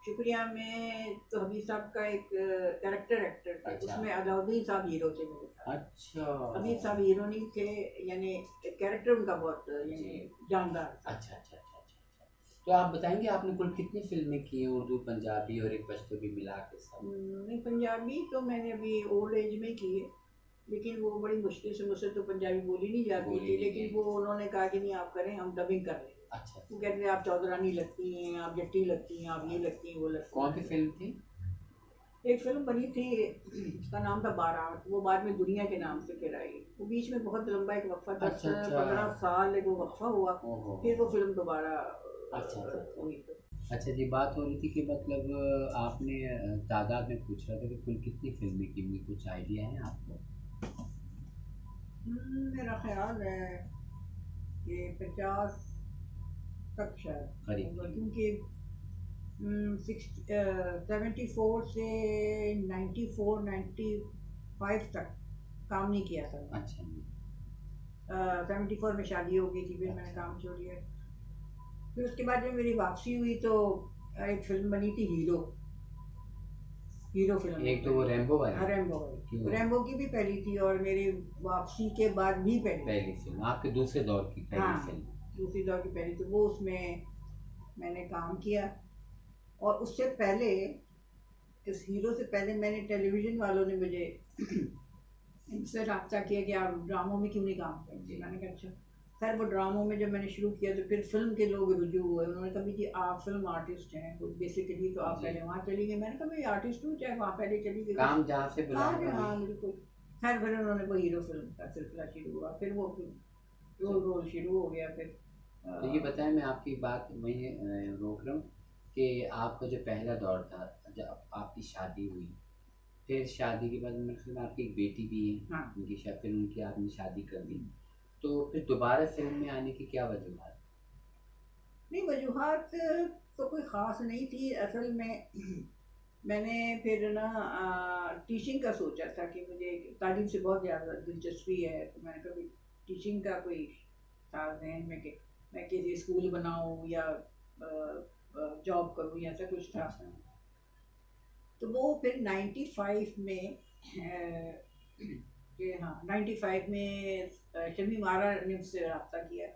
शुक्रिया में तो हबीब साहब का एक कैरेक्टर एक्टर थे। अच्छा। उसमें अलाउद्दीन साहब हीरो थे मेरे साथ। अच्छा। हबीब साहब हीरो नहीं थे, यानी कैरेक्टर उनका बहुत यानी जानदार था। अच्छा अच्छा अच्छा अच्छा अच्छा। तो आप बताएंगे आपने कुल कितनी फिल्में की हैं, उर्दू, पंजाबी और एक पश्तो भी मिला के सब? नहीं, पंजाबी तो मैंने अभी ओल्ड एज में की है, लेकिन वो बड़ी मुश्किल से, मुझसे तो पंजाबी बोली नहीं जाती थी। लेकिन वो उन्होंने कहा कि नहीं आप करें, हम डबिंग कर लेंगे। अच्छा। वो कहते हैं आप चौधरानी लगती हैं, आप जट्टी लगती हैं, आप ये लगती हैं, वो लगती हैं। कौन सी फिल्म थी? एक फिल्म बनी थी, उसका नाम था बारात। वो बाद में दुनिया के नाम से फिर आई। वो बीच में बहुत लंबा एक वक्फा, 10-15 साल एक वो वक्फा हुआ, फिर वो फिल्म दोबारा हुई। अच्छा जी, बात हो रही थी कि मतलब आपने तादाद में पूछ रहा था कि कुल कितनी फिल्में की होंगी, कुछ आइडिया है आपको? मेरा ख्याल है कि 50 तक शायद, क्योंकि 74 से 94-95 तक काम नहीं किया था। अच्छा। 74 में शादी हो गई थी, फिर मैंने काम छोड़ दिया। फिर उसके बाद जब मेरी वापसी हुई तो एक फिल्म बनी थी हीरो फिल्म। एक तो वो रैम्बो वाली। हाँ, रैम्बो की भी पहली थी और मेरी वापसी के बाद भी पहली फिल्म आपके दूसरे दौर की पहली फिल्म। दूसरी दौर की पहली, तो वो उसमें मैंने काम किया। और उससे पहले, इस हीरो से पहले, मैंने टेलीविज़न वालों ने मुझे इनसे रब्ता किया कि आप ड्रामों में क्यों नहीं काम करते। मैंने कहा अच्छा। खैर वो ड्रामों में जब मैंने शुरू किया तो फिर फिल्म के लोग रुजू हुए। उन्होंने कहा कि आप फिल्म आर्टिस्ट हैं तो बेसिकली तो आप पहले वहाँ चली गए। मैंने कहा मैं आर्टिस्ट हूँ, चाहे वहाँ पहले चली गई, काम जहाँ से हाँ बिल्कुल। खैर फिर उन्होंने वो हीरो फिल्म का सिलसिला शुरू हुआ, फिर वो रोल शुरू हो गया। फिर तो ये बताएं, मैं आपकी बात वहीं रोक रहा हूँ कि आपका जो पहला दौर था जब आपकी शादी हुई, फिर शादी के बाद मेरे ख्याल में आपकी एक बेटी भी है। हाँ। उनकी फिर उनकी आपने शादी कर दी, तो फिर दोबारा फिल्म में आने की क्या वजूहत? नहीं, वजूहत तो कोई ख़ास नहीं थी असल में। मैंने फिर ना टीचिंग का सोचा था कि मुझे तालीम से बहुत ज़्यादा दिलचस्पी है, तो मैंने कभी टीचिंग का कोई था जहन में कि मैं किसी स्कूल बनाऊँ या जॉब करूँ या ऐसा कुछ था। तो वो फिर 95 में हाँ 95 में शमी मारा ने मुझसे रब्ता किया,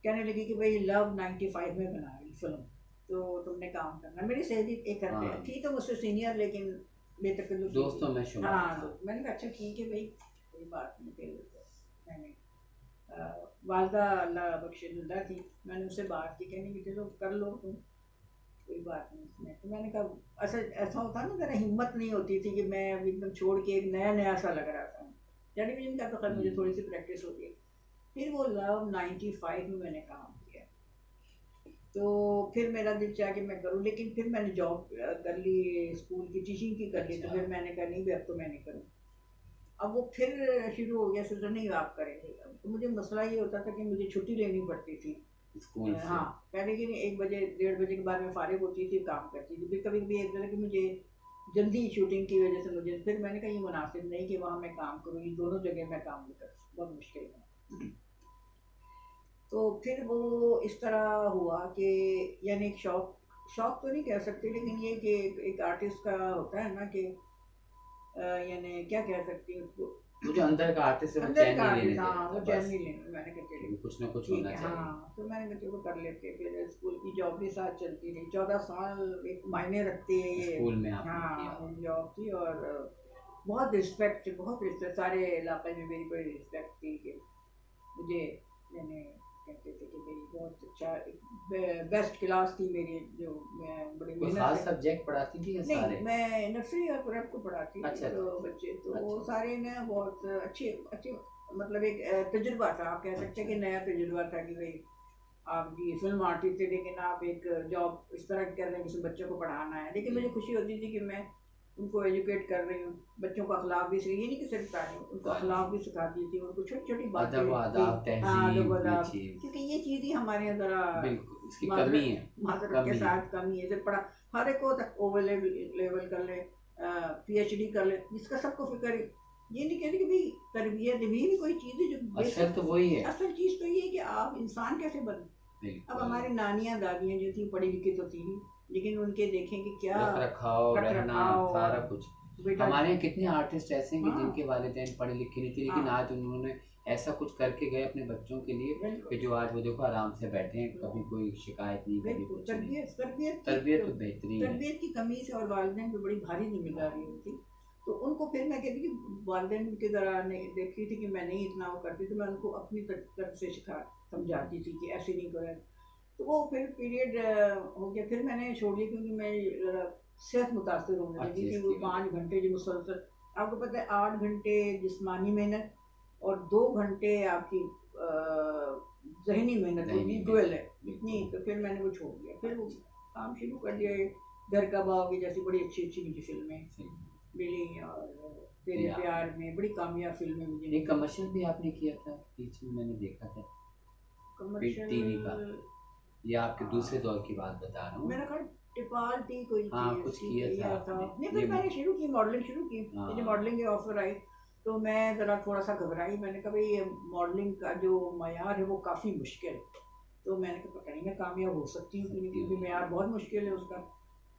कहने लगी कि भाई लव 95 में बना रही फिल्म, तो तुमने काम करना। मेरी सहेली एक थी तो मुझसे सीनियर, लेकिन बेतकल्लुफ़ दोस्तों में शुमार। हाँ, तो मैंने कहा अच्छा ठीक है भाई, कोई बात नहीं। फिर मैंने वालदा अल्लाह बख्शे जिंदा थी, मैंने उससे बात की, कहने की चलो कर लो तुम, कोई बात नहीं इसमें। तो मैंने कहा ऐसा होता ना, ज़रा हिम्मत नहीं होती थी कि मैं एकदम छोड़ के, एक नया सा लग रहा था। टेलीविज़न का तो खैर मुझे थोड़ी सी प्रैक्टिस होती है। फिर वो लव 95 में मैंने काम किया, तो फिर मेरा दिल चाहा कि मैं करूँ, लेकिन फिर मैंने जॉब कर ली, स्कूल की टीचिंग की कर ली। तो फिर मैंने कहा नहीं, अब तो मैं नहीं करूँ। अब वो फिर शुरू हो गया, सोचा नहीं आप करेंगे। तो मुझे मसला ये होता था कि मुझे छुट्टी लेनी पड़ती थी, स्कूल से। हाँ, पहले कि नहीं 1 बजे 1:30 के बाद मैं फ़ारिग होती थी, काम करती थी। फिर कभी-कभी एक तरह कि मुझे जल्दी शूटिंग की वज़ह से मुझे फिर मैंने कहा ये मुनासिब नहीं कि वहाँ मैं काम करूँ, ये दोनों जगह मैं काम नहीं कर सकती, बहुत मुश्किल है। तो फिर वो इस तरह हुआ कि यानी एक शौक शौक तो नहीं कह सकते, लेकिन ये कि एक आर्टिस्ट का होता है ना कि यानी क्या कह सकती हूँ उसको, वो जो अंदर का आर्टिस्ट है वो अंदर चैन का नहीं लेने आर्टिस्ट, दे हाँ, रहा वो था चैन बस, नहीं लेना, मैंने कहा चलिए कि कुछ ना कुछ ठीक होना है, चाहिए। हाँ, तो मैंने कहा चलो कर लेते हैं। फिर स्कूल की जॉब भी साथ चलती रही, 14 साल एक मायने रखती है ये। स्कूल में आपने किया। हाँ, मेरी जॉब थी और बहुत रिस्पेक्ट, सारे इलाके में मेरी बड़ी रिस्पेक्ट थी कि मुझे मैंने कहते थे कि मेरी बहुत अच्छा बेस्ट क्लास थी मेरी, जो मैं बड़ी कोई मेहनत खास से। सब्जेक्ट पढ़ाती थी या नहीं, सारे? मैं नर्सरी और प्रेप को पढ़ाती थी, अच्छा तो अच्छा बच्चे तो अच्छा वो अच्छा सारे ना बहुत अच्छे अच्छे, मतलब एक तजुर्बा था, आप कह सकते हैं अच्छा। कि नया तजुर्बा था कि भाई आप जी फिल्म आर्टिस्ट थे, लेकिन आप एक जॉब इस तरह की कर रहे हैं जिसमें बच्चों को पढ़ाना है। लेकिन जी। मुझे खुशी होती थी कि मैं उनको एजुकेट कर रही हूँ, बच्चों को अखलाक भी ये नहीं कि सिर्फ तालीम, उनको अखलाक तालीम, भी सिखाती थी, उनको छोटी छोटी अदब व बातें भी। आदाब, हाँ, अदब तहजीब, ये अदाब, चीज़ क्योंकि ये चीज़ ही हमारे यहाँ ज़रा बिल्कुल इसकी कमी माजरत है। माजरत के कमी है। साथ कमी है। जब पढ़ा हर एक को तक ओवर लेवल कर ले, पीएचडी कर ले, जिसका सबको फिक्र है। ये नहीं कहते कि भाई तरबियत भी कोई चीज़ है जो असल बेसिक, तो वही है। असल चीज़ तो ये है कि आप इंसान कैसे बने। अब बिल्कुल। हमारी नानियाँ दादियाँ जो थी पढ़ी लिखी तो थी नहीं, लेकिन उनके देखें कि क्या रख रखाव, रख रहना, रखाव और सारा कुछ। बेटा। हमारे यहाँ कितने आर्टिस्ट ऐसे हैं कि हाँ, जिनके वालिदैन पढ़े लिखे नहीं थे, लेकिन हाँ, आज उन्होंने ऐसा कुछ करके गए अपने बच्चों के लिए बिल्कुल कि जो आज वो देखो आराम से बैठे हैं, कभी कोई शिकायत नहीं, कभी बिल्कुल। कुछ नहीं। तरबियत तरबियत तो बेहतरीन है। तरबियत की कमी से और वालिदैन पे बड़ी भारी जिम्मेदारी होती। तो उनको फिर मैं कहती कि वालिदैन की तरह नहीं देखती थी कि मैं नहीं इतना वो करती, तो मैं उनको अपनी तरफ से समझाती थी कि ऐसे नहीं करें। तो वो फिर पीरियड हो गया, फिर मैंने छोड़ दिया क्योंकि मैं ज़रा सेहत मुतासर होने लगी अच्छी थी। वो इसकी वजह 5 घंटे जो मुसलसल, आपको पता है 8 घंटे जिस्मानी मेहनत और 2 घंटे आपकी ज़हनी मेहनत होती ज़हनी है, में। डुअल है इतनी। बिल्कुल। तो फिर मैंने वो छोड़ दिया, फिर वो अच्छा। काम शुरू कर दिया। ये घर का भाव जैसी बड़ी अच्छी अच्छी मुझे फिल्में सही। मिली, और ये तेरे आपने प्यार में बड़ी कामयाब फिल्में मुझे एक मिली। कमर्शियल भी आपने किया था बीच में, मैंने देखा था बिग टीवी का। कमर्शियल, ये आपके दूसरे दौर की बात बता रहा हूँ। मेरा ख्याल टिपाल टी कोई थी हाँ, कुछ उसकी, किया था या था आपने। नहीं। ये फिर मैंने शुरू की मॉडलिंग शुरू की, मुझे हाँ। मॉडलिंग की ऑफर आई। तो मैं ज़रा थोड़ा सा घबराई, मैंने कहा भाई ये मॉडलिंग का जो मयार है वो काफ़ी मुश्किल है। तो मैंने कहा पता नहीं मैं कामयाब हो सकती हूँ कि नहीं, सकती क्योंकि हुई। मयार बहुत मुश्किल है उसका।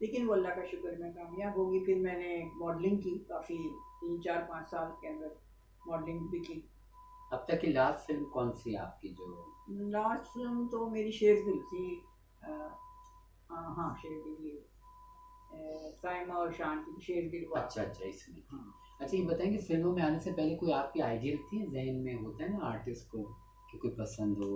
लेकिन वो अल्लाह का शुक्र मैं कामयाब होगी। फिर मैंने मॉडलिंग की काफ़ी, 3 4 5 साल के अंदर मॉडलिंग भी की। अब तक की लास्ट फिल्म कौन सी है आपकी जो? लास्ट फिल्म तो मेरी शेर दिल थी। अ, हाँ हाँ, शेर दिल ये साइमा और शान की शेर दिल अच्छा वाकई। अच्छा, इसमें थी। हाँ, अच्छा, ये बताएंगे फिल्मों में आने से पहले कोई आपकी आइडियल थी जहन में, होता है ना आर्टिस्ट को कि कोई पसंद हो?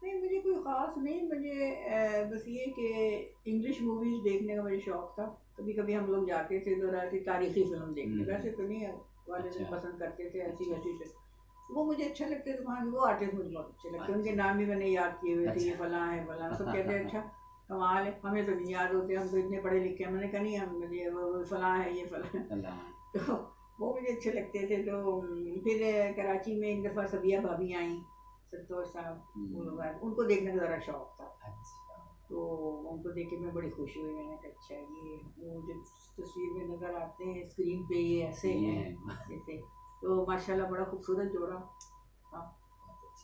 नहीं मुझे कोई ख़ास नहीं, मुझे बस ये कि इंग्लिश मूवीज़ देखने का मुझे शौक़ था। कभी कभी हम लोग जाते थे तो ऐसी तारीख़ी फ़िल्म देखने, वैसे तो नहीं, वालिदैन अच्छा पसंद करते थे ऐसी अच्छा वैसी फिल्म। वो मुझे अच्छे लगते थे, वहाँ वो आर्टिस्ट मुझे बहुत अच्छे लगते हैं। उनके अच्छा नाम भी मैंने याद किए हुए थे, ये अच्छा। फ़लाँ है फ़लाँ, सब कहते हैं अच्छा कमाल है, हमें तो नहीं याद होते, हम तो इतने पढ़े लिखे हैं। मैंने कहा नहीं, हम मुझे वो फ़लाँ है ये फ़लाँ है। अल्लाह। तो वो मुझे अच्छे लगते थे। तो फिर कराची में एक दफ़ा सबिया भाभी आई, संतोष साहब, वो लोग आए, उनको देखने का ज़रा शौक़ था। अच्छा। तो उनको देख के मैं बड़ी खुश हुई, मैंने कहा अच्छा ये वो जो तस्वीर में नज़र आते हैं स्क्रीन पे ये ऐसे ये हैं है। जैसे। तो माशाल्लाह बड़ा खूबसूरत जोड़ा था।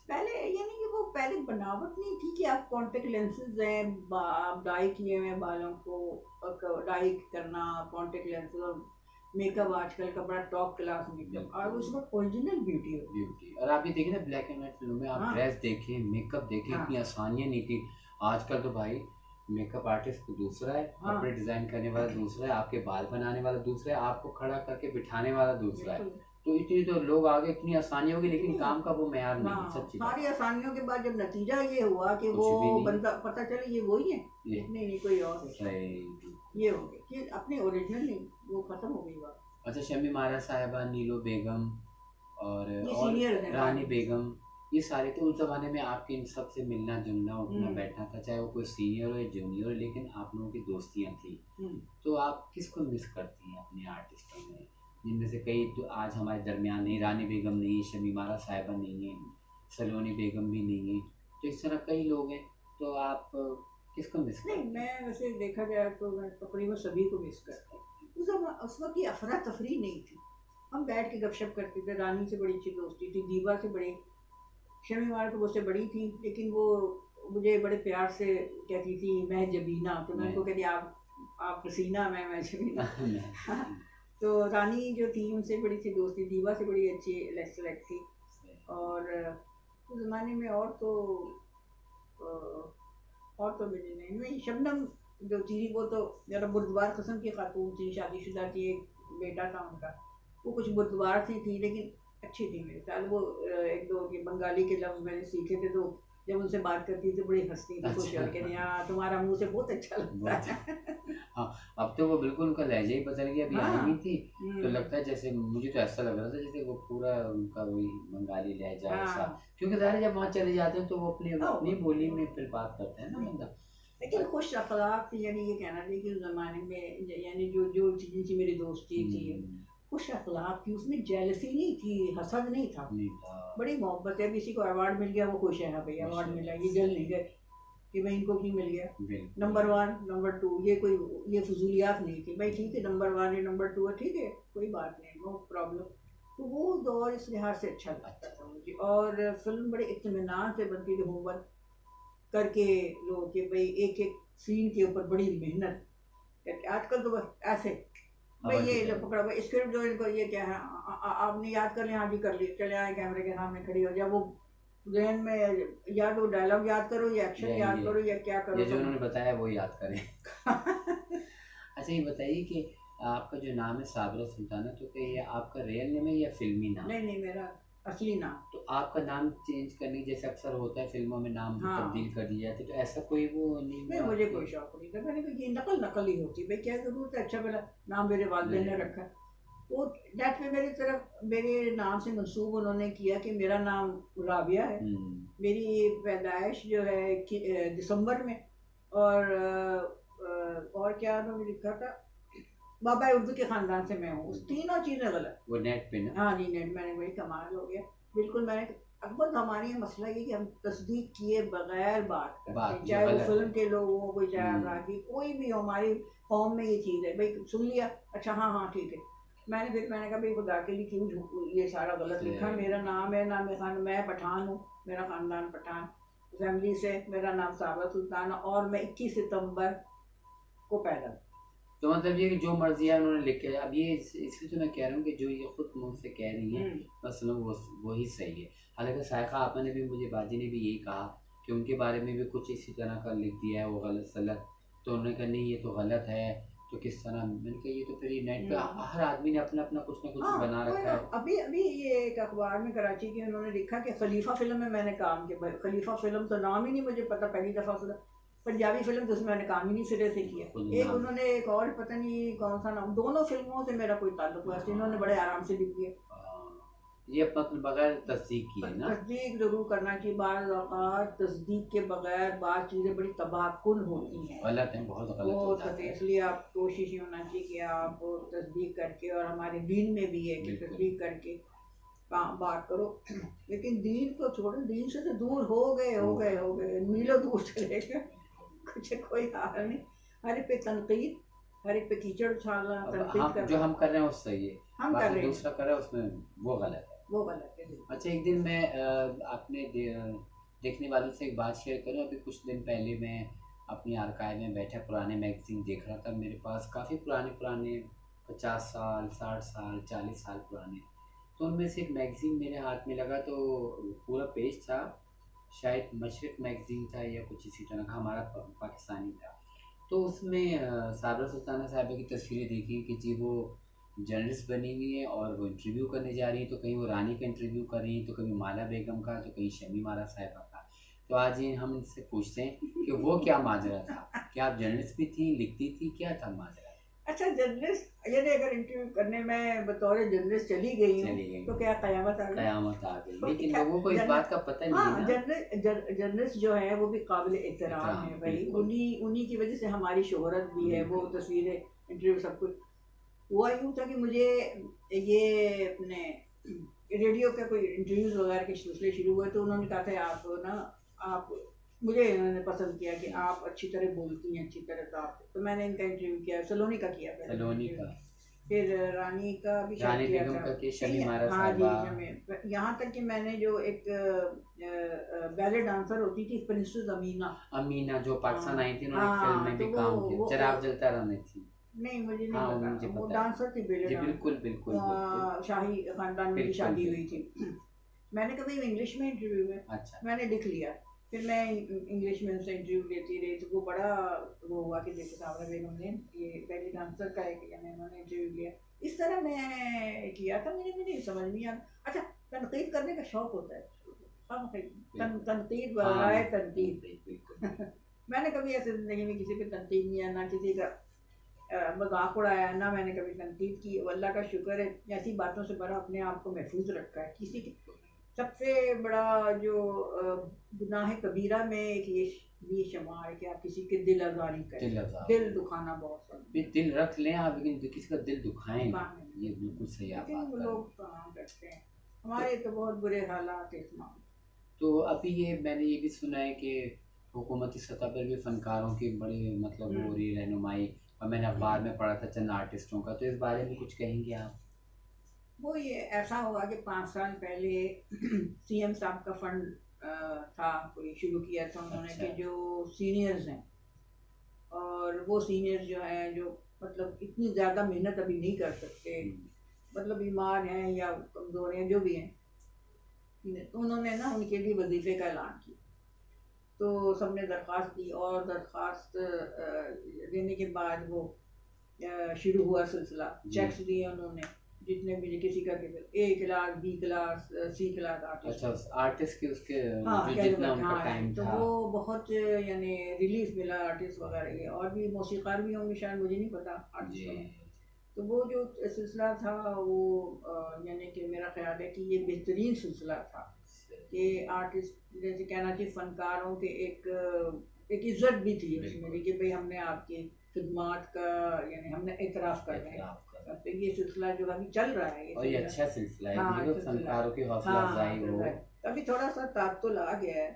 पहले यानी कि वो पहले बनावट नहीं थी कि आप कॉन्टेक्ट लेंसेज हैं, आप डाई किए हुए हैं बालों को, डाई करना, कॉन्टेक्ट लेंसेज और मेकअप आजकल का बड़ा टॉप क्लास मेकअप, और बिल्कुल। उसमें ओरिजिनल ब्यूटी होती ब्यूटी, और आप ये देखिए ना ब्लैक एंड व्हाइट फिल्मों में, है। आप हाँ, ड्रेस देखें, मेकअप देखें, हाँ, इतनी आसानियाँ नहीं थी। आजकल तो भाई मेकअप आर्टिस्ट तो दूसरा है, हाँ, कपड़े डिज़ाइन करने वाला दूसरा है, आपके बाल बनाने वाला दूसरा है, आपको खड़ा करके बिठाने वाला दूसरा है। बिल्कुल। तो इतनी तो लोग आगे, इतनी आसानी होगी, लेकिन इतनी काम का वो मेयार नहीं है, हाँ, सच्ची बात सारी है। आसानियों के बाद जब नतीजा ये हुआ कि वो कुछ भी नहीं। बंदा पता चले ये वही है, ये नहीं नहीं कोई और है, सही। ये हो गया कि अपनी ओरिजिनल नहीं, वो खत्म हो गई बात। अच्छा, शम्मी मारा साहिबा, नीलो बेगम ये और सीनियर है रानी रानी। बेगम, ये सारे थे उस ज़माने में। आपके इन सब से मिलना जुलना, उठना हम्म, बैठना था, चाहे वो कोई सीनियर हो या जूनियर हो, लेकिन आप लोगों की दोस्तियाँ थी। हम्म। तो आप किसको मिस करती हैं अपने आर्टिस्टों में, जिनमें से कई तो आज हमारे दरमियान नहीं? रानी बेगम नहीं है, शम्मी मारा साहिबा नहीं है, सलोनी बेगम भी नहीं है, तो इस तरह कई लोग हैं, तो आप किसको मिस नहीं, करते हैं? मैं वैसे देखा जाए तो मैं तकरीबन सभी को मिस करती हूँ। उस वक़्त ये अफ़रा-तफ़री नहीं थी। हम बैठ के गपशप करते थे, रानी से बड़ी अच्छी दोस्ती थी, दीवा से बड़ी, शमी वाला तो मुझसे बड़ी थी, लेकिन वो मुझे बड़े प्यार से कहती थी मैं जबीना, तो मैं मैं उनको कहती आप हसीना, मैं जबीना। मैं हाँ, तो रानी जो थी उनसे बड़ी सी दोस्ती, दीवा से बड़ी अच्छी सेलेक्ट थी। और उस ज़माने में अ, और तो मुझे नहीं, शबनम जो थी वो तो ज़रा बुर्दवार किस्म की खातून थी, शादीशुदा थी, एक बेटा था उनका। वो कुछ बुर्दवार सी थी लेकिन अच्छी थी मेरे ख्याल। वो एक दो ये बंगाली के लफ्ज़ मैंने सीखे थे, तो जब उनसे बात करती थी बड़ी हँसती थी, खुश अच्छा। होकर कहती हाँ तुम्हारा मुँह से बहुत अच्छा लगता बहुत है। हाँ, अब तो वो बिल्कुल उनका लहज़ा ही बदल गया, अभी आई नहीं हाँ, थी, तो हुँ, लगता है जैसे मुझे तो ऐसा लग रहा था जैसे वो पूरा उनका वही बंगाली लहज़ा ऐसा, हाँ, क्योंकि ज़ाहिर है जब वहाँ चले जाते हैं तो वो अपनी हाँ, अपनी बोली में फिर बात करते हैं ना हुँ। बंदा। लेकिन खुश अखलाक थी, यानी ये कहना चाहिए कि उस ज़माने में यानी जो जिनसे मेरी दोस्ती थी, खुश अखलाक थी, उसमें जेलसी नहीं थी, हसद नहीं था, नहीं था, बड़ी मोहब्बत है। किसी को अवार्ड मिल गया वो खुश है, हाँ भाई खुश अवार्ड है, मिला, ये जल नहीं गए कि भाई इनको क्यों मिल गया। बिल्कुल। नंबर वन नंबर टू ये कोई ये फजूलियात नहीं थी भाई, ठीक है नंबर वन या नंबर टू है, ठीक है कोई बात नहीं, नो प्रॉब्लम। तो वो दौर इस लिहाज से अच्छा लगता था मुझे। और फिल्म बड़े इत्मीनान से बनती थी, होमवर्क करके लोग कि भाई एक एक सीन के ऊपर बड़ी मेहनत करके। आजकल तो बस ऐसे भाई हवा की ये जो तरह। पकड़ा भाई स्क्रिप्ट जो इनको ये क्या है आपने याद कर लिया, हाँ जी कर ली, चले आए कैमरे के सामने खड़ी हो जाए, वो जहन में या तो डायलॉग याद करो या एक्शन याद करो या क्या ये करो जो समझ। उन्होंने बताया वो याद करें। नहीं अच्छा ये बताइए कि आपका जो नाम है साबरा सुल्ताना, तो क्या ये आपका रियल नेम है या फिल्मी नाम है? नहीं, मेरा असली नाम। तो आपका नाम चेंज करने की जैसे अक्सर होता है फिल्मों में नाम हाँ, तब्दील कर दिया जाते, तो ऐसा कोई वो नहीं नहीं हुआ मुझे आपके? कोई शौक नहीं था, मैंने कहा ये नकल ही होती भाई, क्या जरूरत है, अच्छा मेरा नाम मेरे वालिदैन ने नहीं। रखा। वो डेट में मेरी तरफ मेरे नाम से मंसूब उन्होंने किया कि मेरा नाम राबिया है। हम्म। मेरी पैदाइश जो है दिसंबर में। और और क्या उन्होंने लिखा था, बाबा उर्दू के ख़ानदान से मैं हूँ, उस तीनों चीज़ें गलत। वो नेट पे ना। हाँ जी, नेट मैंने वही कमाल हो गया। बिल्कुल मैंने अकबर हमारे यहाँ मसला ये कि हम तस्दीक किए बगैर बात करते हैं, बात ये चाहे वो गलत फिल्म है। के लोग हों, कोई चाहे हम्म। अपराधी कोई भी हो, हमारी कौम में ये चीज़ है भाई, सुन लिया अच्छा हाँ हाँ ठीक है। मैंने कहा भाई खुदा के लिए क्यों ये सारा गलत लिखा, से- मेरा नाम है नाम खान, मैं पठान हूँ, मेरा ख़ानदान पठान फैमिली से, मेरा नाम साबा सुल्तान और मैं 21 सितंबर को पैदा हुई। तो मतलब ये कि जो मर्जी है उन्होंने लिख के, अब ये इसलिए तो मैं कह रहा हूँ कि जो ये खुद मुंह से कह रही हैं हम्म, बस लोग वही सही है। हालांकि सायका आपा ने भी मुझे बाजी ने भी यही कहा कि उनके बारे में भी कुछ इसी तरह का लिख दिया है वो गलत सलत, तो उन्होंने कहा नहीं ये तो गलत है, तो किस तरह, मैंने कहा ये तो फिर ये नेट पे हम्म। हर आदमी ने अपना अपना कुछ ना कुछ हाँ, बना कोई रखा ना, है। अभी अभी ये एक अखबार में कराची की उन्होंने लिखा कि खलीफा फिल्म में मैंने काम किया। भाई खलीफा फिल्म तो नाम ही नहीं मुझे पता, पहली दफ़ा सुना। पंजाबी फिल्म तो उसमें मैंने काम ही नहीं सिरे से किया। खुद एक नाम। उन्होंने एक और पता नहीं कौन सा नाम, दोनों फिल्मों से मेरा कोई ताल्लुक हुआ, इन्होंने बड़े आराम से लिख दिया। ये अपना तो बगैर तस्दीक किए ना। तस्दीक ज़रूर करना चाहिए, बाज़ औक़ात तस्दीक के बगैर बात चीज़ें बड़ी तबाहकुन होती हैं। गलत है, बहुत वो गलत हो तो जाता है। इसलिए आप कोशिश ये होना चाहिए कि आप तस्दीक करके, और हमारे दीन में भी है कि बिल्कुल। तस्दीक करके काम बात करो। लेकिन दीन को छोड़ो, दीन से तो दूर हो गए मीलों दूर चले गए। कुछ कोई हाल नहीं, हर एक पे तनकीद, हर एक पे कीचड़ उछालना, अब तनकीद हम जो करना। हम कर रहे हैं वो सही है, हम कर बाकी रहे हैं दूसरा कर रहा है उसमें वो गलत है। वो गलत है। अच्छा एक दिन मैं देखने वालों से एक बात शेयर करूं, अभी कुछ दिन पहले मैं अपनी आर्काइव में बैठा पुराने मैगज़ीन देख रहा था, मेरे पास काफ़ी पुराने पुराने 50 साल 60 साल 40 साल पुराने, तो उनमें से एक मैगज़ीन मेरे हाथ में लगा, तो पूरा पेज था, शायद मशरिक़ मैगज़ीन था या कुछ इसी तरह का, हमारा पाकिस्तानी था। तो उसमें साबरा सुल्ताना साहिबा की तस्वीरें देखी कि जी वो जर्नलिस्ट बनी हुई है और वो इंटरव्यू करने जा रही है, तो कहीं वो रानी का इंटरव्यू कर रही है, तो कभी माला बेगम का, तो कहीं शमी माला साहिबा का। तो आज ये हम इनसे पूछते हैं कि वो क्या माजरा था, क्या आप जर्नलिस्ट भी थी, लिखती थी, क्या था माजरा? अच्छा जर्नलिस्ट यदि अगर इंटरव्यू करने में बतौर जर्नलिस्ट चली गई हूँ चली गई तो क्या कयामत आ गई। कयामत आ गई, तो लेकिन क्या लोगों को इस बात का पता नहीं है हाँ, ना। जर्नलिस्ट जो है वो भी काबिल एहतराम एहतराम है भाई, बिल्कुल। उन्हीं उन्हीं की वजह से हमारी शोहरत भी है, वो बिल्कुल। तस्वीरें इंटरव्यू सब कुछ। हुआ यूँ था कि मुझे ये अपने रेडियो का कोई इंटरव्यूज़ वगैरह के सिलसिले शुरू हुए, तो उन्होंने कहा था आप ना आप मुझे इन्होंने पसंद किया कि आप अच्छी तरह बोलती हैं, अच्छी तरह तो आप, तो मैंने इनका इंटरव्यू किया, सलोनी का किया पहले मैंने सलोनी का। इंटरव्यू, फिर रानी का भी शायद रानी किया बेगम था। का के नहीं, शमी मारा हाँ जी, साहिबा। हमें यहाँ तक कि मैंने जो एक बैले डांसर होती थी प्रिंसेस अमीना, अमीना जो पाकिस्तान हाँ आई थी, उन्होंने एक फिल्म हाँ, में तो भी काम किया, वो चिराग जलता रहा में थी। नहीं मुझे नहीं हाँ वो पता, मुझे वो पता है। डांसर थी, बेले जी डांसर, बिल्कुल बिल्कुल बिल्कुल शाही खानदान में की बिल्कुल शादी हुई थी। बिल्कुल। मैंने कभी इंग्लिश में इंटरव्यू में अच्छा। मैंने लिख लिया, फिर मैं इंग्लिश में उनसे इंटरव्यू लेती रही, तो वो बड़ा वो हुआ कि देखो सावरा बेगम ने ये पहले डांसर का एक यानी उन्होंने इंटरव्यू लिया। इस तरह मैं किया था, मुझे समझ नहीं आया। अच्छा, तनकीद करने का शौक होता है, हाँ, तनकीद हाँ राय तनकीद बिल्कुल। मैंने कभी ऐसे जिंदगी में किसी पे तनकीद नहीं, ना किसी का मजाक उड़ाया, ना मैंने कभी तनकीद की। अल्लाह का शुक्र है, ऐसी बातों से बड़ा अपने आप को महफूज रखा है। किसी की सबसे बड़ा जो गुनाह कबीरा में एक ये शुमार है कि आप किसी के दिल आजारी करें, दिल दुखाना बहुत समझ, दिल रख लें आप, लेकिन किसी का दिल दुखाएं दुखाने, ये बिल्कुल सही आप लेकिन बात वो कर रहे लोग हैं। कहाँ करते हैं, हमारे तो बहुत बुरे हालात है इस मामले। तो अभी ये मैंने ये भी सुना है कि हुकूमती सतह पर भी फनकारों की बड़ी मतलब हो रही रहनुमाई, और मैंने अखबार में पढ़ा था चंद आर्टिस्टों का, तो इस बारे में कुछ कहेंगे आप? वो ये ऐसा हुआ कि 5 साल पहले सीएम साहब का फंड था, कोई शुरू किया था उन्होंने। अच्छा। कि जो सीनियर्स हैं, और वो सीनियर्स जो हैं, जो मतलब इतनी ज़्यादा मेहनत अभी नहीं कर सकते, मतलब बीमार हैं या कमज़ोर हैं, जो भी हैं, तो उन्होंने ना उनके लिए वजीफे का ऐलान किया। तो सबने दरख्वास्त दी, और दरख्वास्त देने के बाद वो शुरू हुआ सिलसिला। चेक्स दिए उन्होंने, जितने भी किसी का A class, B class, C class artist. अच्छा, आर्टिस्ट की उसके हाँ, जो कैलिबर, जितना उनका हाँ, टाइम तो था। वो बहुत यानी रिलीफ मिला आर्टिस्ट वगैरह ये, और भी मौसीकार भी होंगे शायद, मुझे नहीं पता आर्टिस्ट जी। में। तो वो जो सिलसिला था वो यानी कि मेरा ख्याल है कि ये बेहतरीन सिलसिला था कि आर्टिस्ट, जैसे कहना चाहिए फनकारों के एक इज्जत भी थी उसमें कि भाई हमने आपकी खिदमात का यानी हमने एतराफ़ कर रहे हैं। तो ये सिलसिला जो अभी चल रहा है, और ये अच्छा सिलसिला है, हाँ, ये फनकारों की हौसला हाँ, अफजाई हो। अभी थोड़ा सा तात्तुल आ गया है।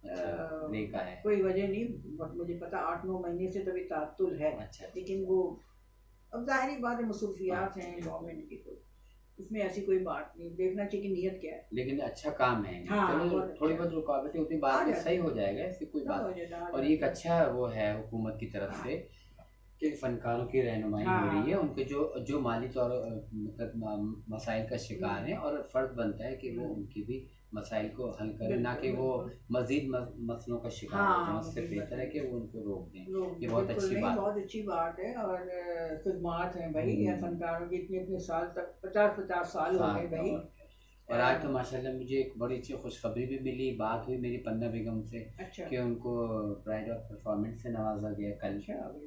अच्छा, देखा है। कोई वजह नहीं, बट मुझे पता 8-9 महीने से तभी तात्तुल है। अच्छा, लेकिन वो अब ज़ाहिरी बात है, मसरूफियात हैं गवर्नमेंट की, तो इसमें ऐसी कोई बात नहीं, देखना चाहिए कि नीयत क्या है। लेकिन अच्छा काम है। हाँ, चलो बहुत थोड़ी अच्छा। बहुत रुकावटें होती, बाद में सही हो जाएगा, ऐसी कोई बात। और ये एक अच्छा वो है हुकूमत की तरफ से कि फनकारों की रहनुमाई हो रही है, उनके जो माली तौर मतलब मसाइल का शिकार हैं, और फ़र्ज़ बनता है कि वो उनकी भी मसाइल को हल करें, ना कि वो मज़ीद मसलों का शिकार हो जाएं। उससे बेहतर है कि वो उनको रोक दें। ये बहुत अच्छी बात, बहुत अच्छी बात है। और खिदमात हैं भाई, या फनकारों की इतने साल तक, 50-50 साल हो गए भाई। और आज तो माशाल्लाह मुझे एक बड़ी अच्छी खुशखबरी भी मिली, बात हुई मेरी पन्ना बेगम से। अच्छा। कि उनको प्राइड ऑफ परफॉर्मेंस से नवाजा गया कल।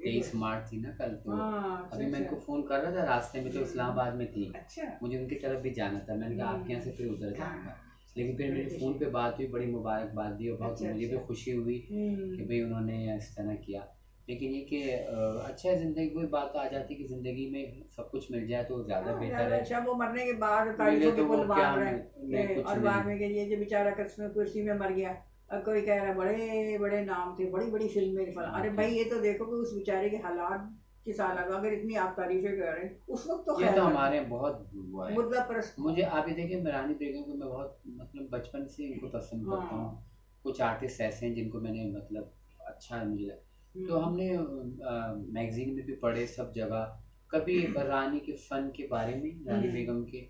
23 मार्च थी ना कल, तो अभी मैं इनको फ़ोन कर रहा था, रास्ते में तो इस्लामाबाद में थी। अच्छा। मुझे उनकी तरफ भी जाना था, मैंने कहा आपके यहाँ से फिर उधर जाऊँगा, लेकिन फिर मेरे फ़ोन पे बात हुई, बड़ी मुबारकबाद दी, और बहुत मुझे भी खुशी हुई कि भाई उन्होंने इस तरह किया। लेकिन ये कि अच्छा है, ज़िंदगी कोई बात आ जाती है कि ज़िंदगी में सब कुछ मिल जाए तो ज़्यादा बेहतर है। अच्छा, वो मरने के बाद तारीफों के पुल बांध रहे हैं, और बाद में ये जो बेचारा कुर्सी में मर गया, और कोई कह रहा है बड़े बड़े नाम थे, बड़ी बड़ी फिल्में। अरे भाई, ये तो देखो कि उस बेचारे के हालात किस हाल, अगर इतनी आप तारीफें कर रहे हैं उस वक्त, तो ये तो हमारे बहुत हुआ है। मुद्दा परस्त मुझे आप ये देखिए, रानी बेगम को मैं बहुत मतलब बचपन से इनको पसंद करता हूँ। कुछ आर्टिस्ट ऐसे हैं जिनको मैंने मतलब अच्छा मुझे, तो हमने मैगजीन में भी पढ़े, सब जगह कभी रानी के फ़न के बारे में, रानी बेगम के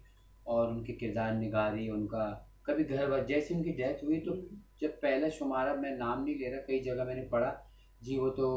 और उनके किरदार निगारी, उनका कभी घर, जैसे उनकी डेथ हुई तो जब पहला शुमारा, मैं नाम नहीं ले रहा, कई जगह मैंने पढ़ा जी वो तो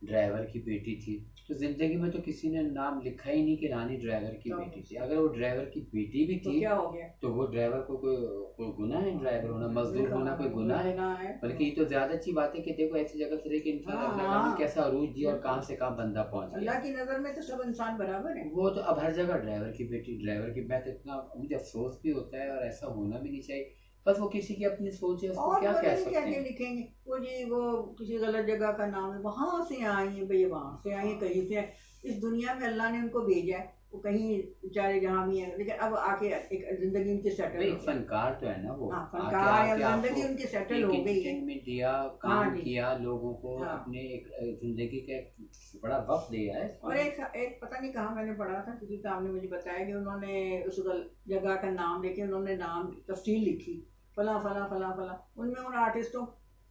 ड्राइवर की बेटी थी। तो ज़िंदगी में तो किसी ने नाम लिखा ही नहीं कि रानी ड्राइवर की बेटी थी। अगर वो ड्राइवर की बेटी भी थी तो क्या हो गया, तो वो ड्राइवर को कोई गुनाह है? ड्राइवर होना, मजदूर होना कोई गुनाह है? बल्कि ये तो ज़्यादा अच्छी बात है कि देखो ऐसी जगह से रहे कि इंसान अल्लाह ने कैसा अरूज दिया और कहाँ से कहाँ बंदा पहुँच गया। अल्लाह की नज़र में तो सब इंसान बराबर है। वो तो अब हर जगह ड्राइवर की बेटी, ड्राइवर की, मैं तो इतना मुझे अफसोस भी होता है, और ऐसा होना भी नहीं चाहिए। बस वो किसी की अपनी सोच है, उसको क्या कह सकते हैं। लिखेंगे वो जी, वो किसी गलत जगह का नाम है, वहाँ से आई है भैया, वहाँ से आई है, कहीं से। इस दुनिया में अल्लाह ने उनको भेजा है, वो कहीं बेचारे जहाँ भी हैं, लेकिन अब आके एक ज़िंदगी उनकी सेटल भाई हो गई। फनकार तो है ना वो, हाँ, आके फनकार या आके आपको ज़िंदगी उनकी सेटल एक हो गई है। एंटरटेनमेंट दिया, हाँ काम जी। किया, लोगों को हाँ। अपने एक जिंदगी का एक बड़ा वक्त दिया है और इसमें। एक पता नहीं कहाँ मैंने पढ़ा था, किसी काम ने मुझे बताया कि उन्होंने उस जगह का नाम लेके उन्होंने नाम तफसील लिखी, फला फला फला फला, उनमें उन आर्टिस्टों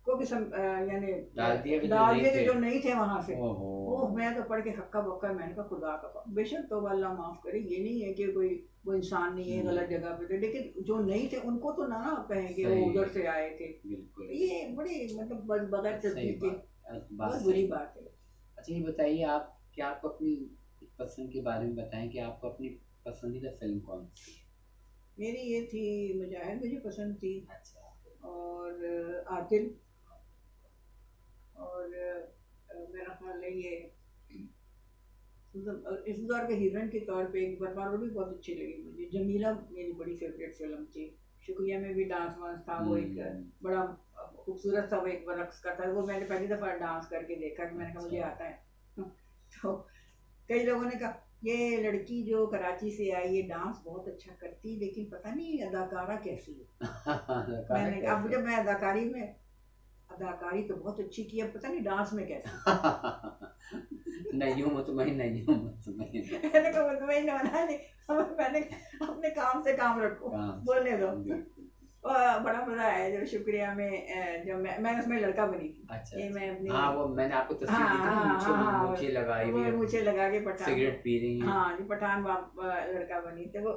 को भी यानी डाल दिया कि जो डाल नहीं दिया कि थे। जो नहीं थे वहाँ से। ओहो। ओह, मैं तो पढ़ के हक्का बक्का, मैंने कहा खुदा का बेशक तो अल्लाह माफ़ करे, ये नहीं है कि कोई वो इंसान नहीं है गलत जगह पे थे, लेकिन जो नहीं थे उनको तो ना कहें कि वो सही। उधर से आए थे। बिल्कुल। ये बड़ी मतलब बगैर सही तस्दीक के बात बहुत सही। बुरी बात है। अच्छा ये बताइए आप, क्या आपको अपनी पसंद के बारे में बताएं कि आपको अपनी पसंदीदा फिल्म कौन सी है? मेरी ये थी मुजाहिद, मुझे पसंद थी, अच्छा। और आतिल, और मेरा ख्याल है ये मतलब इस दौर के हीरोइन के तौर पे एक बार वो भी बहुत अच्छी लगी मुझे। जमीला मेरी बड़ी फेवरेट फिल्म थी। शुक्रिया में भी डांस वांस था, वो एक बड़ा खूबसूरत सा वो एक रक्स का था, वो मैंने पहली दफ़ा डांस करके देखा कि मैंने कहा मुझे आता है। तो कई लोगों ने कहा ये लड़की जो कराची से आई ये डांस बहुत अच्छा करती, लेकिन पता नहीं अदाकारा कैसी है। मैंने अब जब मैं अदाकारी तो बहुत अच्छी की, अब पता नहीं डांस में कैसी। नहीं हूँ मुतमईन, नहीं हूँ मुतमईन। मैंने कहा मुतमईन होना नहीं, मैंने अपने काम से काम रखो, बोलने दो। बड़ा मजा आया जब शुक्रिया में जब मैं उसमें लड़का बनी थी। अच्छा। ये मैं अपनी हाँ वो मैंने आपको तस्वीर दी थी ना, मूंछें लगाई हुई है, मूंछें लगा के पठान, सिगरेट पी रही हैं। हाँ जी, पठान लड़का बनी थी वो।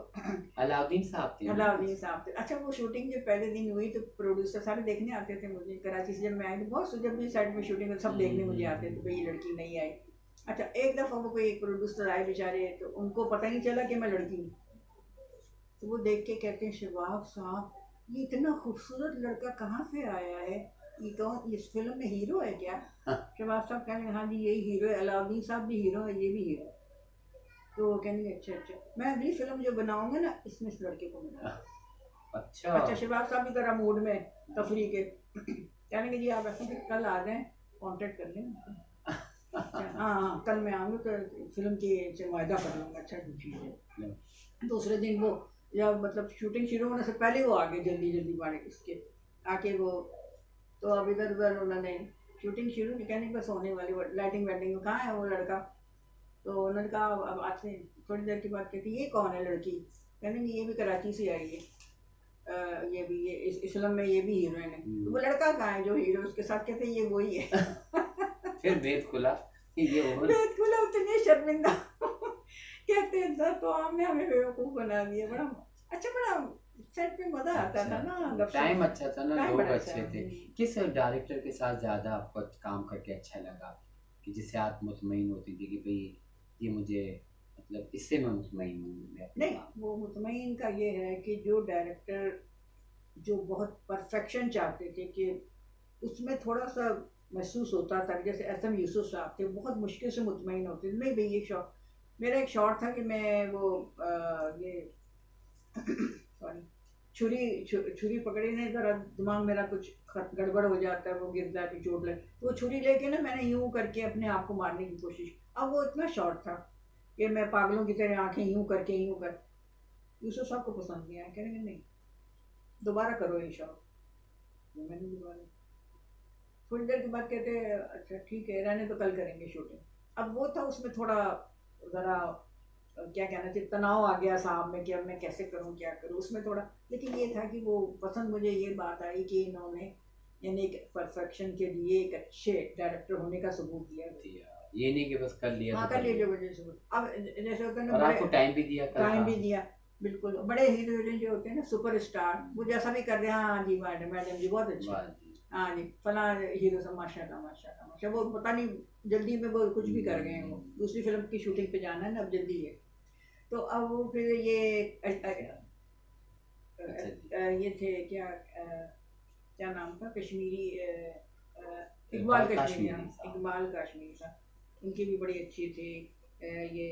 अलाउद्दीन साहब थे। अलाउद्दीन साहब थे। अच्छा, वो शूटिंग जब पहले दिन हुई तो प्रोड्यूसर सारे देखने आते थे मुझे, कराची से जब मैं आई तो बहुत जब भी साइड में शूटिंग सब देखने मुझे आते थे, भाई ये लड़की नहीं आई। अच्छा, एक दफ़ा वो कोई प्रोड्यूसर आए बेचारे, तो उनको पता नहीं चला कि मैं लड़की हूँ, तो वो देख के कहते हैं शबाब साहब ये इतना खूबसूरत लड़का कहाँ से आया है, ये कौन, इस फिल्म में हीरो है क्या? शबाब साहब कहने हाँ जी यही हीरो है, अलाउद्दीन साहब भी हीरो है, ये भी हीरो है। तो वो कहने अच्छा अच्छा, मैं अगली फिल्म जो बनाऊंगा ना इसमें इस लड़के को मिला। अच्छा, शबाब साहब भी जरा मूड में तफरी के कहने के जी आप ऐसा कल आ जाएं, कॉन्टेक्ट कर लें। अच्छा हाँ, कल मैं आऊँगी तो फिल्म की वायदा कर लूँगा। अच्छा ठीक है। दूसरे दिन वो जब मतलब शूटिंग शुरू होने से पहले वो आगे जल्दी जल्दी बाड़े इसके आके वो, तो अब इधर उधर उन्होंने शूटिंग शुरू की, कहने बस होने वाली, वो लाइटिंग वाइटिंग कहाँ है वो लड़का, तो उन्होंने कहा अब आज से थोड़ी देर की बात कहती ये कौन है लड़की, कहने ये भी कराची से आई है, ये भी ये इस फिल्म में ये भी हीरोइन है। तो वो लड़का कहाँ है जो हीरो उसके साथ, कहते ये वही है। फिर भेद खुला, भेद खुला, उतने शर्मिंदा कहते हैं तो हमने हमें बेवकूफ़ बना दिया। बड़ा अच्छा, बड़ा सेट पे मजा आता था ना, टाइम अच्छा था ना, लोग अच्छे थे। किस डायरेक्टर के साथ ज़्यादा आपको काम करके अच्छा लगा कि जिससे आप मुतमईन होती थी कि भाई ये मुझे मतलब इससे मैं मुतमईन हूँ? नहीं, वो मुतमईन का ये है कि जो डायरेक्टर जो बहुत परफेक्शन चाहते थे कि उसमें थोड़ा सा महसूस होता था, जैसे एस.एम. यूसुफ साहब थे, बहुत मुश्किल से मुतमईन होते थे, नहीं भाई ये शॉट, मेरा एक शॉट था कि मैं वो ये सॉरी छुरी पकड़ी नहीं, ज़रा दिमाग मेरा कुछ गड़बड़ हो जाता है, वो गिर जाती चोट लग, तो वो छुरी लेके ना मैंने यूं करके अपने आप को मारने की कोशिश। अब वो इतना शॉर्ट था कि मैं पागलों की तरह आंखें यूं करके यूं कर, यूसुफ साहब को पसंद नहीं आया, कहेंगे नहीं दोबारा करो ये शॉट, तो मैंने दोबारा, थोड़ी देर के बाद कहते अच्छा ठीक है रहने तो कल करेंगे शूटिंग। अब वो था उसमें थोड़ा ज़रा क्या कहना चाहिए तनाव आ गया साहब में कि अब मैं कैसे करूं क्या करूं उसमें थोड़ा, लेकिन ये था कि वो पसंद मुझे ये बात आई कि इन्होंने यानी एक परफेक्शन के लिए एक अच्छे डायरेक्टर होने का सबूत दिया, ये नहीं कि बस कर लिया। हाँ कर लिया जो वजह से, अब जैसे होता है ना, आपको टाइम भी दिया, बिल्कुल। बड़े हीरो हीरोइन जो होते हैं ना सुपर स्टार, वो जैसा भी कर रहे हैं हाँ जी मैडम जी बहुत अच्छे, हाँ जी फला हीरो से माशाल्लाह माशाल्लाह माशा, वो पता नहीं जल्दी में वो कुछ भी कर गए हैं, वो दूसरी फिल्म की शूटिंग पे जाना है ना, अब जल्दी है। तो अब वो फिर ये थे क्या नाम था कश्मीरी, इकबाल कश्मीरी था, उनकी भी बड़ी अच्छी थी, ये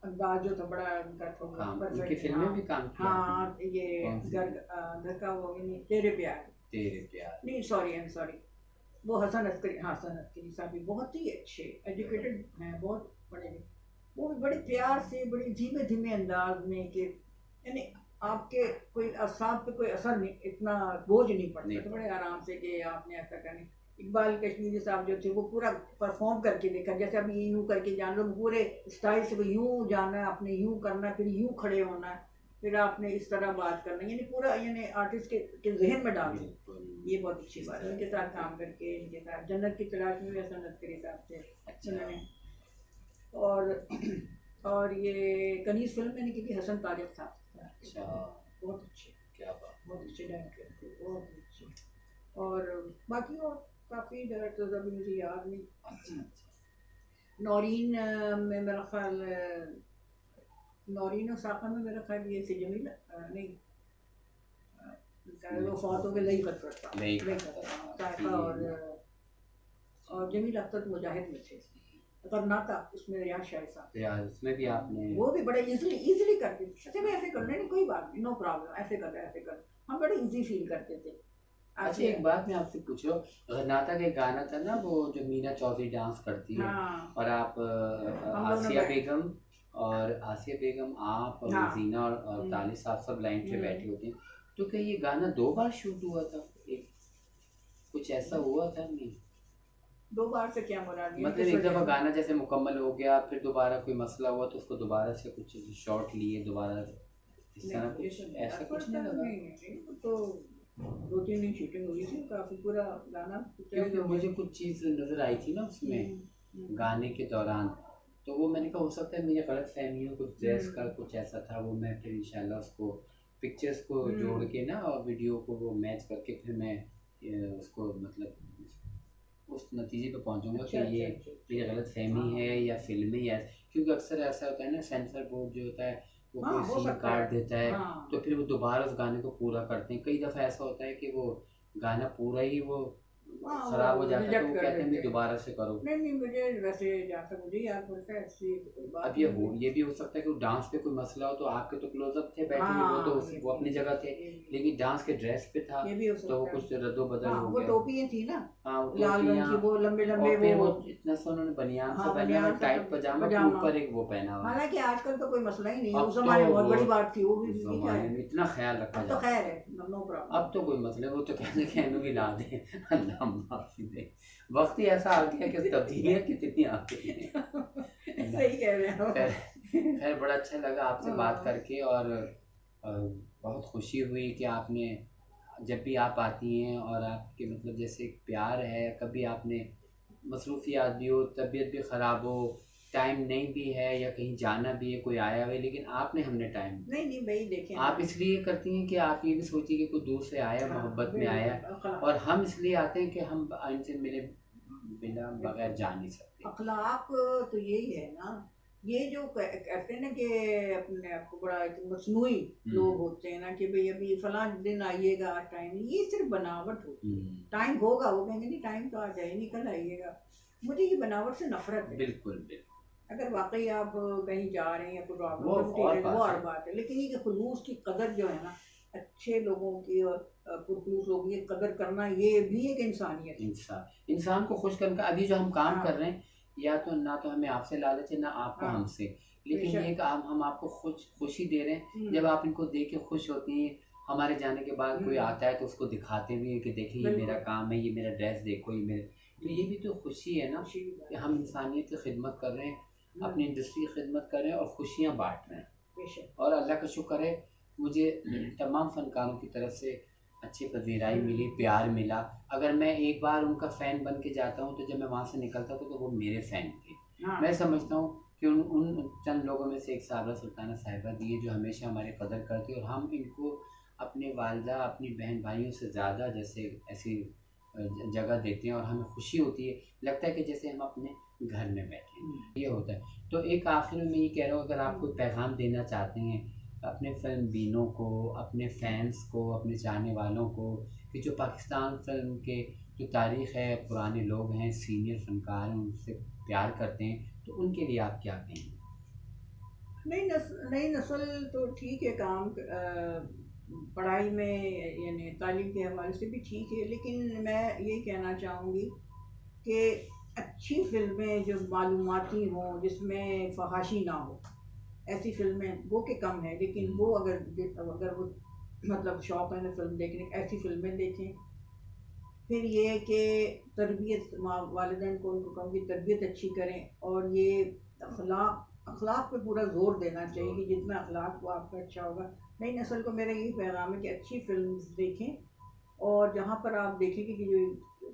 अंदाज जो था बड़ा उनका थोड़ा उनकी फिल्में भी काम किया। हाँ ये घर का वो नहीं तेरे प्यार नहीं, सॉरी आई एम सॉरी, वो हसन अस्करी साहब भी बहुत ही अच्छे एजुकेटेड हैं, बहुत पढ़े लिखे, वो भी बड़े प्यार से, बड़े धीमे धीमे अंदाज में कि यानी आपके कोई असाब पे कोई असर नहीं, इतना बोझ नहीं पड़ता, तो बड़े आराम से कि आपने ऐसा करनी। इकबाल कश्मीरी साहब जो थे वो पूरा परफॉर्म करके देखा, जैसे अभी ये यूँ करके जान लो, पूरे स्टाइल से यूँ जाना है आपने, यूँ करना है, फिर यूँ खड़े होना है, फिर आपने इस तरह बात करना है, यानी पूरा यानी आर्टिस्ट के जहन में डाल दो। ये बहुत अच्छी बात है, उनके साथ काम करके, इनके साथ जन्नत की तलाश में भी सनत करी साहब थे उन्होंने। और और ये कनीज फिल्म मैंने की थी हसन तारिक साहब से। अच्छा, बहुत अच्छे, क्या बात। बहुत अच्छे डायरेक्टर थे, बहुत अच्छे। और बाकी और काफ़ी डायरेक्टर्स अभी मुझे याद नहीं। अच्छा, नौरीन में मेरा ख्याल नौरीन और साका में मेरा ख्याल ये थी जमीला नहीं, वो फौत हो गए, लई खतरत था, लई साका और जमील अख्तर मुजाहिद में थे। कर्नाटा उसमें रियाज शाह साहब, यार उसमें भी आपने वो भी बड़े इजीली करते थे। अच्छा मैं ऐसे कर लें, कोई बात नहीं, नो प्रॉब्लम, ऐसे कर रहे ऐसे कर, हम बड़े इजी फील करते थे। अच्छा एक बात मैं आपसे पूछ रहा हूँ, गन्नाता का एक गाना था ना वो जो मीना चौधरी डांस करती है, हाँ, और आप आसिया बेगम आप और हाँ, जीना और ताली साहब सब लाइन पे बैठे होते हैं, तो क्या ये गाना 2 बार शूट हुआ था? एक कुछ ऐसा हुआ था नहीं? 2 बार से क्या मुराद है, मतलब एक दफ़ा गाना जैसे मुकम्मल हो गया, फिर दोबारा कोई मसला हुआ तो उसको दोबारा से कुछ शॉट लिए दोबारा, इस तरह कुछ ऐसा कुछ नहीं लगा? नहीं, तो 2-3 दिन शूटिंग हुई थी, काफ़ी पूरा गाना क्योंकि मुझे कुछ चीज़ नज़र आई थी ना उसमें गाने के दौरान, तो वो मैंने कहा हो सकता है मेरी गलत फहमी हो, कुछ ड्रेस का कुछ ऐसा था, वो मैं फिर इंशाल्लाह उसको पिक्चर्स को जोड़ के ना और वीडियो को वो मैच करके फिर मैं उसको मतलब उस नतीजे पे पहुंचूंगा कि ये मेरी गलत फहमी है या फिल्मी है, क्योंकि अक्सर ऐसा होता है ना, सेंसर बोर्ड जो होता है वो कोई सीन काट देता है, तो फिर वो दोबारा उस गाने को पूरा करते हैं। कई दफ़ा ऐसा होता है कि वो गाना पूरा ही वो खराब हो जाता है, तो वो कहते हैं दोबारा से करो। नहीं मुझे वैसे जहाँ तक मुझे याद पड़ता है ऐसी कोई बात। अब ये भी हो सकता है कि डांस पे कोई मसला हो, तो आपके तो क्लोजअप थे बैठे हुए, वो तो वो अपनी जगह थे, लेकिन डांस के ड्रेस पे था, तो वो कुछ रद्दो बदल हो गया। वो टोपियाँ थी ना, हाँ लाल रंग की, वो लंबे लंबे, और फिर वो इतना सा उन्होंने बनियान सा पहना हुआ, टाइट पजामा के ऊपर एक वो पहना हुआ। हालांकि आजकल तो कोई मसला ही नहीं है, उस जमाने में बहुत बड़ी बात थी वो भी, जमाने में इतना ख्याल रखा जाता, तो खैर है, नो प्रॉब्लम। अब तो कोई मसले, वो तो कहने भी ला दे, अल्लाह माफी दे, वक्त ही ऐसा आ गया कि तब्दीलियाँ कितनी आती हैं। सही कह रहे हो। खैर बड़ा अच्छा लगा आपसे बात करके, और बहुत खुशी हुई कि आपने जब भी आप आती हैं और आपके मतलब जैसे प्यार है, कभी आपने मसरूफियात भी हो, तबीयत भी ख़राब हो, टाइम नहीं भी है या कहीं जाना भी है, कोई आया हुआ है, लेकिन आपने हमने टाइम नहीं भाई देखें, आप इसलिए करती हैं कि आप ये भी सोचिए कि कोई दूर से आया, मोहब्बत में आया, और हम इसलिए आते हैं कि हम इनसे मिले बिना बगैर जा नहीं सकते। अखलाक तो यही है ना, ये जो कहते हैं ना कि अपने आप को बड़ा एक मसनूई लोग होते हैं ना कि भाई अभी फलां दिन आइएगा टाइम, ये सिर्फ बनावट होती है। टाइम होगा, वो कहेंगे नहीं टाइम तो आ जाए, निकल आइएगा। मुझे ये बनावट से नफरत है। बिल्कुल। अगर वाकई आप कहीं जा रहे हैं या कोई प्रॉब्लम, वो और बात है, लेकिन ये खुलूस की कदर जो है ना, अच्छे लोगों की और पुरखलूस लोगों की कदर करना, ये भी एक इंसानियत है। इंसान को खुश करने का। अभी जो हम काम कर रहे हैं, या तो ना तो हमें आपसे लालच है ना आपको हमसे, लेकिन ये कि हम आपको खुशी दे रहे हैं। जब आप इनको देख के खुश होती हैं, हमारे जाने के बाद कोई आता है तो उसको दिखाते भी हैं कि देखिए ये मेरा काम है, ये मेरा ड्रेस देखो, ये मेरे, तो ये भी तो खुशी है ना कि हम इंसानियत की खिदमत कर रहे हैं, अपनी इंडस्ट्री की खिदमत कर रहे हैं और खुशियाँ बांट रहे हैं। और अल्लाह का शुक्र है, मुझे तमाम फ़नकारों की तरफ से अच्छी पजीराई मिली, प्यार मिला। अगर मैं एक बार उनका फ़ैन बन के जाता हूँ, तो जब मैं वहाँ से निकलता था तो वो मेरे फ़ैन थे। मैं समझता हूँ कि उन चंद लोगों में से एक साबरा सुल्ताना साहिबा दी है, जो हमेशा हमारी कदर करती है, और हम इनको अपने वालदा, अपनी बहन भाइयों से ज़्यादा जैसे ऐसी जगह देते हैं, और हमें खुशी होती है, लगता है कि जैसे हम अपने घर में बैठे हैं, ये होता है। तो एक आखिर में मैं ये कह रहा हूँ, अगर आप कोई पैगाम देना चाहते हैं अपने फिल्म बीनों को, अपने फैंस को, अपने चाहने वालों को, कि जो पाकिस्तान फिल्म के जो तारीख़ है, पुराने लोग हैं, सीनियर फनकार हैं, उनसे प्यार करते हैं, तो उनके लिए आप क्या कहेंगे? नई नस्ल तो ठीक है, काम पढ़ाई में यानी तालीम के हवाले से भी ठीक है, लेकिन मैं ये कहना चाहूँगी कि अच्छी फिल्में जो मालूमाती हों, जिसमें फहाशी ना हो, ऐसी फिल्में वो के कम है, लेकिन वो अगर अगर वो मतलब शौक है ना फिल्म देखने का, ऐसी फिल्में देखें। फिर ये है कि तरबियत, माँ वालिदैन को उनको कहूँगी तरबियत अच्छी करें, और ये अखलाक पे पूरा जोर देना चाहिए कि जितना अखलाक वो आपका अच्छा होगा। नई नस्ल को मेरा यही पैगाम है कि अच्छी फिल्म देखें, और जहाँ पर आप देखेंगे कि जो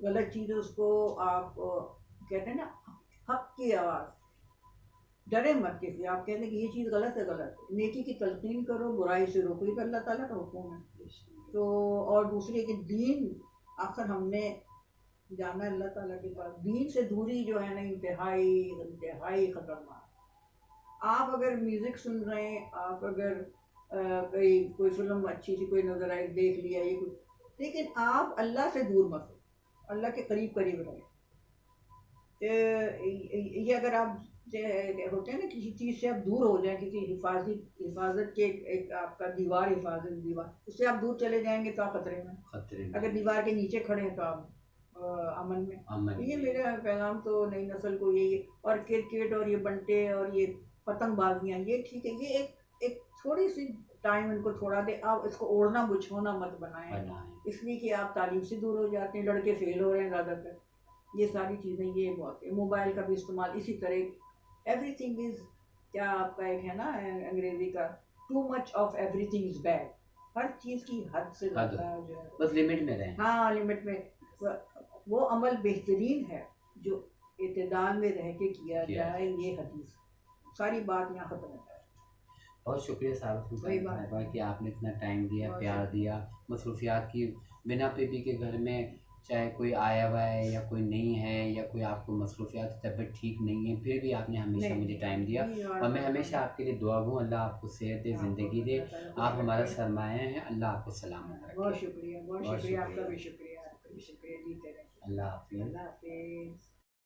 गलत चीज़ है उसको आप कहते हैं ना, हक की आवाज़, डरे मत किसी, आप कहते हैं कि ये चीज़ गलत है, गलत है, नेकी की तलकीन करो, बुराई से रोको, ये तो अल्लाह ताला का हुक्म है। तो और दूसरी है कि दीन, आखिर हमने जाना है अल्लाह ताला के पास, दीन से दूरी जो है ना इंतहाई इंतहाई खतरनाक। आप अगर म्यूजिक सुन रहे हैं, आप अगर कोई कोई फिल्म अच्छी सी कोई नजर आई, देख लिया ये कुछ, लेकिन आप अल्लाह से दूर मत हो, अल्लाह के करीब करीब रहे। ये अगर आप होते हैं ना किसी चीज़ से आप दूर हो जाए, किसी हिफाजत के एक आपका दीवार, हिफाजत दीवार, उससे आप दूर चले जाएंगे तो आप खतरे में। खतरे में। अगर दीवार के नीचे खड़े हैं तो आप अमन में। अमन ये में। मेरा पैगाम तो नई नस्ल को यही है। और क्रिकेट और ये बंटे और ये पतंगबाजियाँ, ये ठीक है, ये एक थोड़ी सी टाइम इनको थोड़ा दे, आप इसको ओढ़ना बुझोना मत बनाएं, बनाए। इसलिए कि आप तालीम से दूर हो जाते हैं, लड़के फेल हो रहे हैं ज़्यादातर। ये सारी चीज़ें, ये बहुत है। मोबाइल का भी इस्तेमाल इसी तरह, एवरीथिंग इज़, क्या आपका एक है ना अंग्रेजी का, too much of everything is bad. हर चीज़ की हद से हद, ज़्यादा जो है, बस लिमिट में रहें। हाँ लिमिट में। वो अमल बेहतरीन है जो इत्तेदाल में रह के किया जाए, ये हदीस। सारी बात यहाँ ख़त्म हो जाए। बहुत शुक्रिया वही बात साहबा कि आपने इतना टाइम दिया, बहुत प्यार शुक्रिया। दिया। मसरूफियात की बिना पे भी के घर में, चाहे कोई आया हुआ है या कोई नहीं है, या कोई आपको मसरूफियात तबीयत ठीक नहीं है, फिर भी आपने हमेशा नहीं मुझे टाइम दिया। नहीं, और मैं हमेशा आपके लिए दुआ हूँ, अल्लाह आपको सेहत दे, ज़िंदगी दे। आप हमारा सरमाया हैं, अल्लाह आपको सलामत रखे। बहुत शुक्रिया, बहुत बहुत शुक्रिया, आपका शुक्रिया। भी शुक्रिया, आपका भी शुक्रिया, जीते रहे। अल्लाह हाफिज़। अल्लाह हाफिज़।